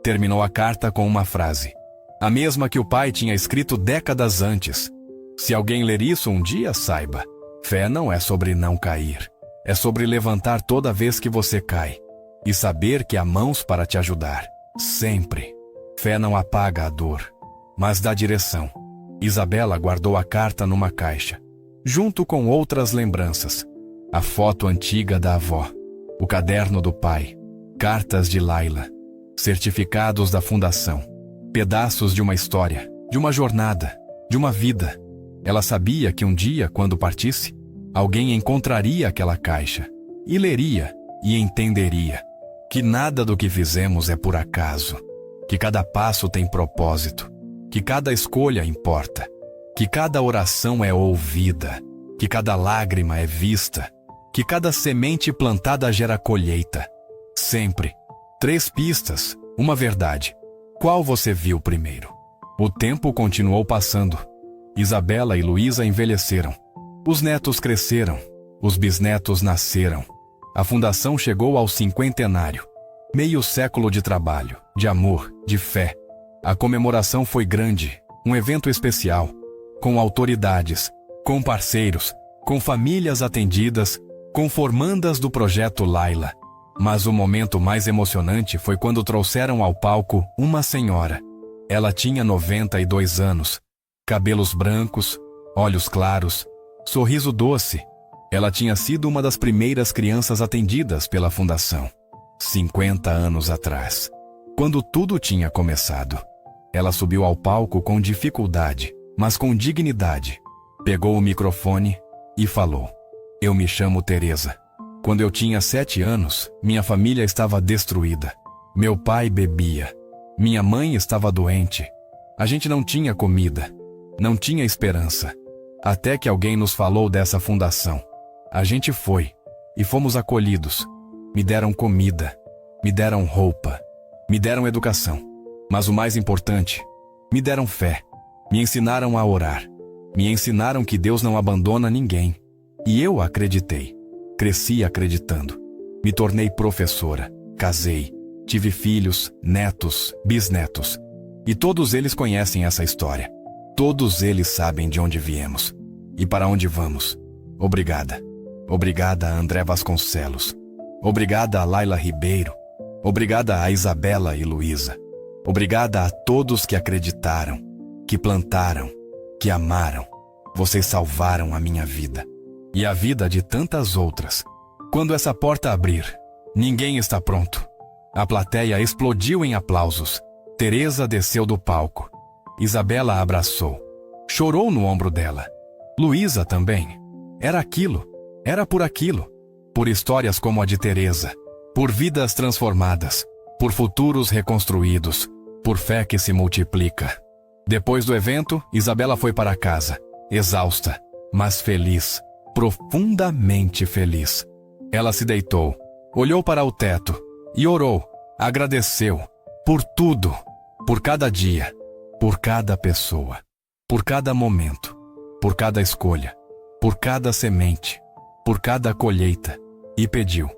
Terminou a carta com uma frase, a mesma que o pai tinha escrito décadas antes. Se alguém ler isso um dia, saiba: fé não é sobre não cair, é sobre levantar toda vez que você cai e saber que há mãos para te ajudar, sempre. Fé não apaga a dor, mas dá direção. Isabela guardou a carta numa caixa, junto com outras lembranças: a foto antiga da avó, o caderno do pai, cartas de Laila, certificados da fundação, pedaços de uma história, de uma jornada, de uma vida. Ela sabia que um dia, quando partisse, alguém encontraria aquela caixa e leria e entenderia que nada do que fizemos é por acaso, que cada passo tem propósito, que cada escolha importa, que cada oração é ouvida, que cada lágrima é vista, que cada semente plantada gera colheita. Sempre. 3 pistas, uma verdade. Qual você viu primeiro? O tempo continuou passando. Isabela e Luísa envelheceram. Os netos cresceram. Os bisnetos nasceram. A fundação chegou ao 50º. Meio século de trabalho, de amor, de fé. A comemoração foi grande, um evento especial, com autoridades, com parceiros, com famílias atendidas, com formandas do Projeto Laila. Mas o momento mais emocionante foi quando trouxeram ao palco uma senhora. Ela tinha 92 anos, cabelos brancos, olhos claros, sorriso doce. Ela tinha sido uma das primeiras crianças atendidas pela fundação, 50 anos atrás, quando tudo tinha começado. Ela subiu ao palco com dificuldade, mas com dignidade. Pegou o microfone e falou: eu me chamo Teresa. Quando eu tinha 7 anos, minha família estava destruída. Meu pai bebia. Minha mãe estava doente. A gente não tinha comida. Não tinha esperança. Até que alguém nos falou dessa fundação. A gente foi e fomos acolhidos. Me deram comida. Me deram roupa. Me deram educação. Mas o mais importante, me deram fé. Me ensinaram a orar. Me ensinaram que Deus não abandona ninguém. E eu acreditei. Cresci acreditando. Me tornei professora. Casei. Tive filhos, netos, bisnetos. E todos eles conhecem essa história. Todos eles sabem de onde viemos e para onde vamos. Obrigada. Obrigada a André Vasconcelos. Obrigada a Laila Ribeiro. Obrigada a Isabela e Luísa. Obrigada a todos que acreditaram, que plantaram, que amaram. Vocês salvaram a minha vida e a vida de tantas outras. Quando essa porta abrir, ninguém está pronto. A plateia explodiu em aplausos. Teresa desceu do palco. Isabela a abraçou. Chorou no ombro dela. Luísa também. Era aquilo. Era por aquilo. Por histórias como a de Teresa. Por vidas transformadas. Por futuros reconstruídos. Por fé que se multiplica. Depois do evento, Isabela foi para casa. Exausta, mas feliz. Profundamente feliz. Ela se deitou. Olhou para o teto. E orou. Agradeceu. Por tudo. Por cada dia. Por cada pessoa. Por cada momento. Por cada escolha. Por cada semente. Por cada colheita. E pediu.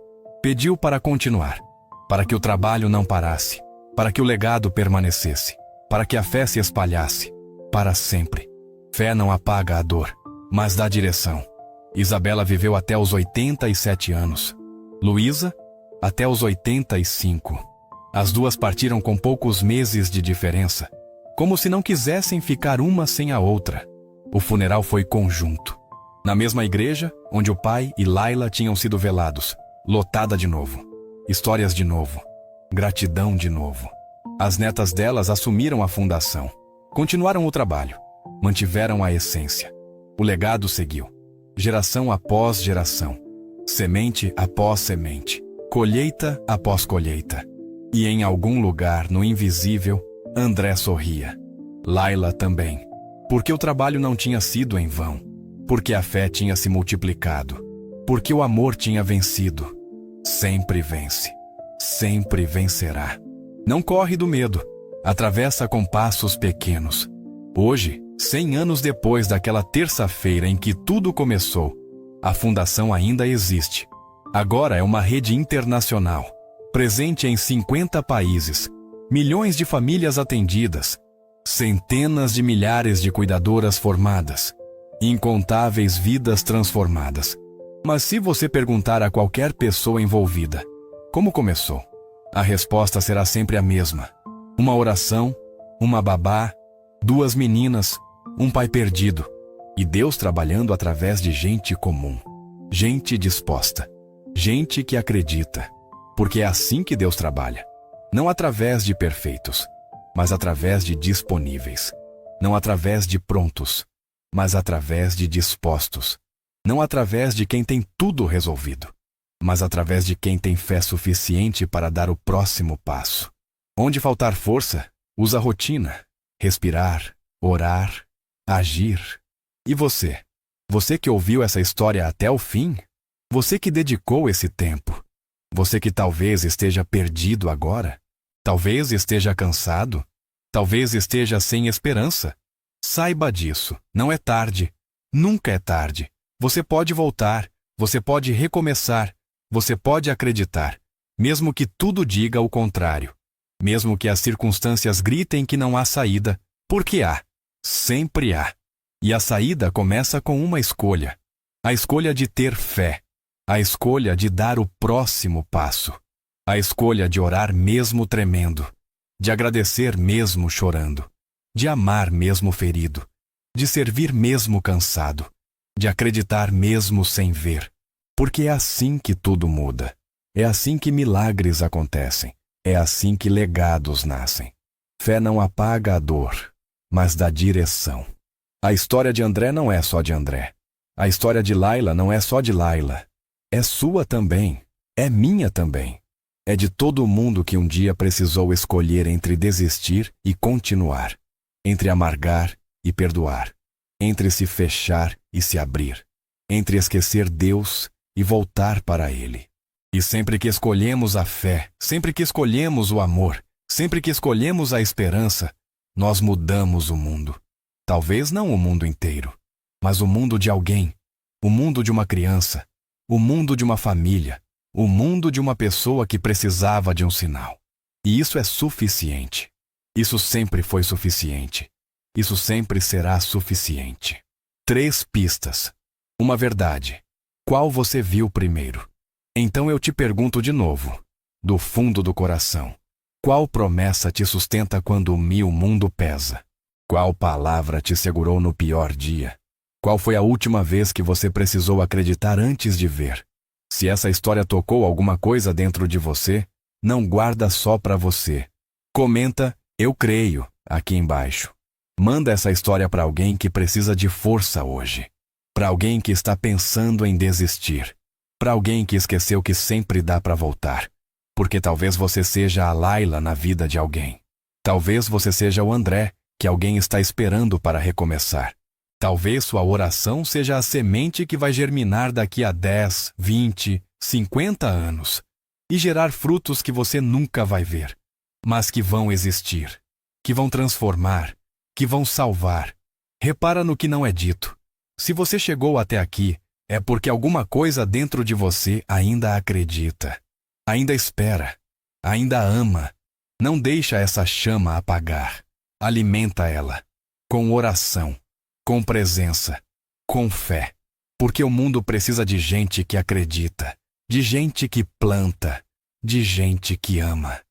Pediu para continuar. Para que o trabalho não parasse. Para que o legado permanecesse. Para que a fé se espalhasse. Para sempre. Fé não apaga a dor, mas dá direção. Isabela viveu até os 87 anos. Luísa, até os 85. As duas partiram com poucos meses de diferença, como se não quisessem ficar uma sem a outra. O funeral foi conjunto. Na mesma igreja, onde o pai e Laila tinham sido velados. Lotada de novo. Histórias de novo. Gratidão de novo. As netas delas assumiram a fundação. Continuaram o trabalho. Mantiveram a essência. O legado seguiu. Geração após geração. Semente após semente. Colheita após colheita. E em algum lugar, no invisível, André sorria. Laila também. Porque o trabalho não tinha sido em vão. Porque a fé tinha se multiplicado. Porque o amor tinha vencido. Sempre vence. Sempre vencerá. Não corre do medo. Atravessa com passos pequenos. Hoje, 100 anos depois daquela terça-feira em que tudo começou, a fundação ainda existe. Agora é uma rede internacional, presente em 50 países, milhões de famílias atendidas, centenas de milhares de cuidadoras formadas, incontáveis vidas transformadas. Mas se você perguntar a qualquer pessoa envolvida, como começou? A resposta será sempre a mesma. Uma oração, uma babá, 2 meninas, um pai perdido, e Deus trabalhando através de gente comum, gente disposta, gente que acredita, porque é assim que Deus trabalha, não através de perfeitos, mas através de disponíveis, não através de prontos, mas através de dispostos, não através de quem tem tudo resolvido, mas através de quem tem fé suficiente para dar o próximo passo. Onde faltar força, usa rotina, respirar, orar, agir. E você? Você que ouviu essa história até o fim? Você que dedicou esse tempo? Você que talvez esteja perdido agora? Talvez esteja cansado? Talvez esteja sem esperança? Saiba disso, não é tarde. Nunca é tarde. Você pode voltar, você pode recomeçar, você pode acreditar, mesmo que tudo diga o contrário. Mesmo que as circunstâncias gritem que não há saída, porque há. Sempre há. E a saída começa com uma escolha. A escolha de ter fé. A escolha de dar o próximo passo. A escolha de orar mesmo tremendo. De agradecer mesmo chorando. De amar mesmo ferido. De servir mesmo cansado. De acreditar mesmo sem ver. Porque é assim que tudo muda. É assim que milagres acontecem. É assim que legados nascem. Fé não apaga a dor, mas dá direção. A história de André não é só de André. A história de Laila não é só de Laila. É sua também. É minha também. É de todo mundo que um dia precisou escolher entre desistir e continuar. Entre amargar e perdoar. Entre se fechar e se abrir. Entre esquecer Deus e voltar para Ele. E sempre que escolhemos a fé, sempre que escolhemos o amor, sempre que escolhemos a esperança, nós mudamos o mundo. Talvez não o mundo inteiro, mas o mundo de alguém, o mundo de uma criança, o mundo de uma família, o mundo de uma pessoa que precisava de um sinal. E isso é suficiente. Isso sempre foi suficiente. Isso sempre será suficiente. 3 pistas. Uma verdade. Qual você viu primeiro? Então eu te pergunto de novo, do fundo do coração. Qual promessa te sustenta quando o mundo pesa? Qual palavra te segurou no pior dia? Qual foi a última vez que você precisou acreditar antes de ver? Se essa história tocou alguma coisa dentro de você, não guarda só para você. Comenta, eu creio, aqui embaixo. Manda essa história para alguém que precisa de força hoje. Para alguém que está pensando em desistir. Para alguém que esqueceu que sempre dá para voltar. Porque talvez você seja a Laila na vida de alguém. Talvez você seja o André, que alguém está esperando para recomeçar. Talvez sua oração seja a semente que vai germinar daqui a 10, 20, 50 anos e gerar frutos que você nunca vai ver, mas que vão existir, que vão transformar, que vão salvar. Repara no que não é dito. Se você chegou até aqui, é porque alguma coisa dentro de você ainda acredita, ainda espera, ainda ama. Não deixa essa chama apagar. Alimenta ela, com oração, com presença, com fé. Porque o mundo precisa de gente que acredita, de gente que planta, de gente que ama,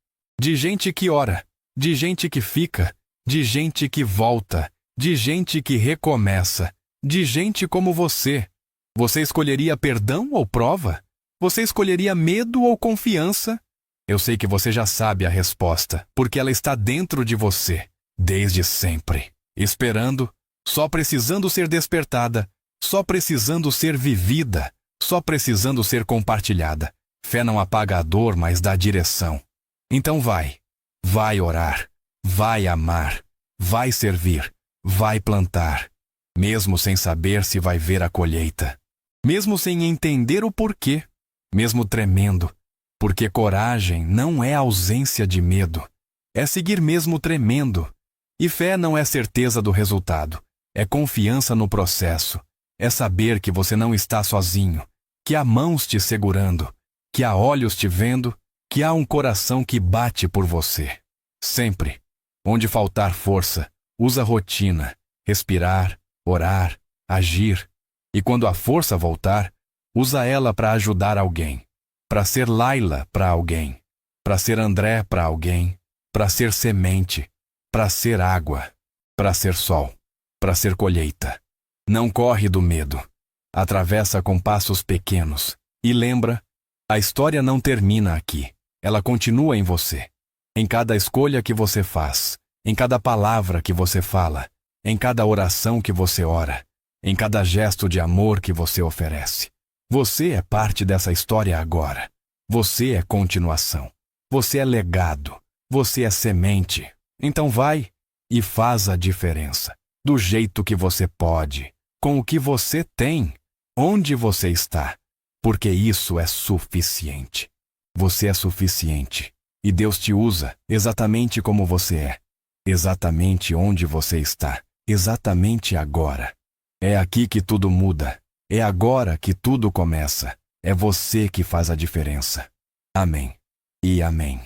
de gente que ora, de gente que fica, de gente que volta, de gente que recomeça, de gente como você. Você escolheria perdão ou prova? Você escolheria medo ou confiança? Eu sei que você já sabe a resposta, porque ela está dentro de você, desde sempre, esperando, só precisando ser despertada, só precisando ser vivida, só precisando ser compartilhada. Fé não apaga a dor, mas dá direção. Então vai orar, vai amar, vai servir, vai plantar, mesmo sem saber se vai ver a colheita, mesmo sem entender o porquê, mesmo tremendo, porque coragem não é ausência de medo, é seguir mesmo tremendo. E fé não é certeza do resultado, é confiança no processo, é saber que você não está sozinho, que há mãos te segurando, que há olhos te vendo, que há um coração que bate por você. Sempre. Onde faltar força, usa rotina, respirar, orar, agir. E quando a força voltar, usa ela para ajudar alguém, para ser Laila para alguém, para ser André para alguém, para ser semente, para ser água, para ser sol, para ser colheita. Não corre do medo. Atravessa com passos pequenos. E lembra, a história não termina aqui. Ela continua em você. Em cada escolha que você faz, em cada palavra que você fala, em cada oração que você ora, em cada gesto de amor que você oferece. Você é parte dessa história agora. Você é continuação. Você é legado. Você é semente. Então vai e faz a diferença. Do jeito que você pode, com o que você tem, onde você está. Porque isso é suficiente. Você é suficiente. E Deus te usa exatamente como você é. Exatamente onde você está. Exatamente agora. É aqui que tudo muda. É agora que tudo começa. É você que faz a diferença. Amém. E amém.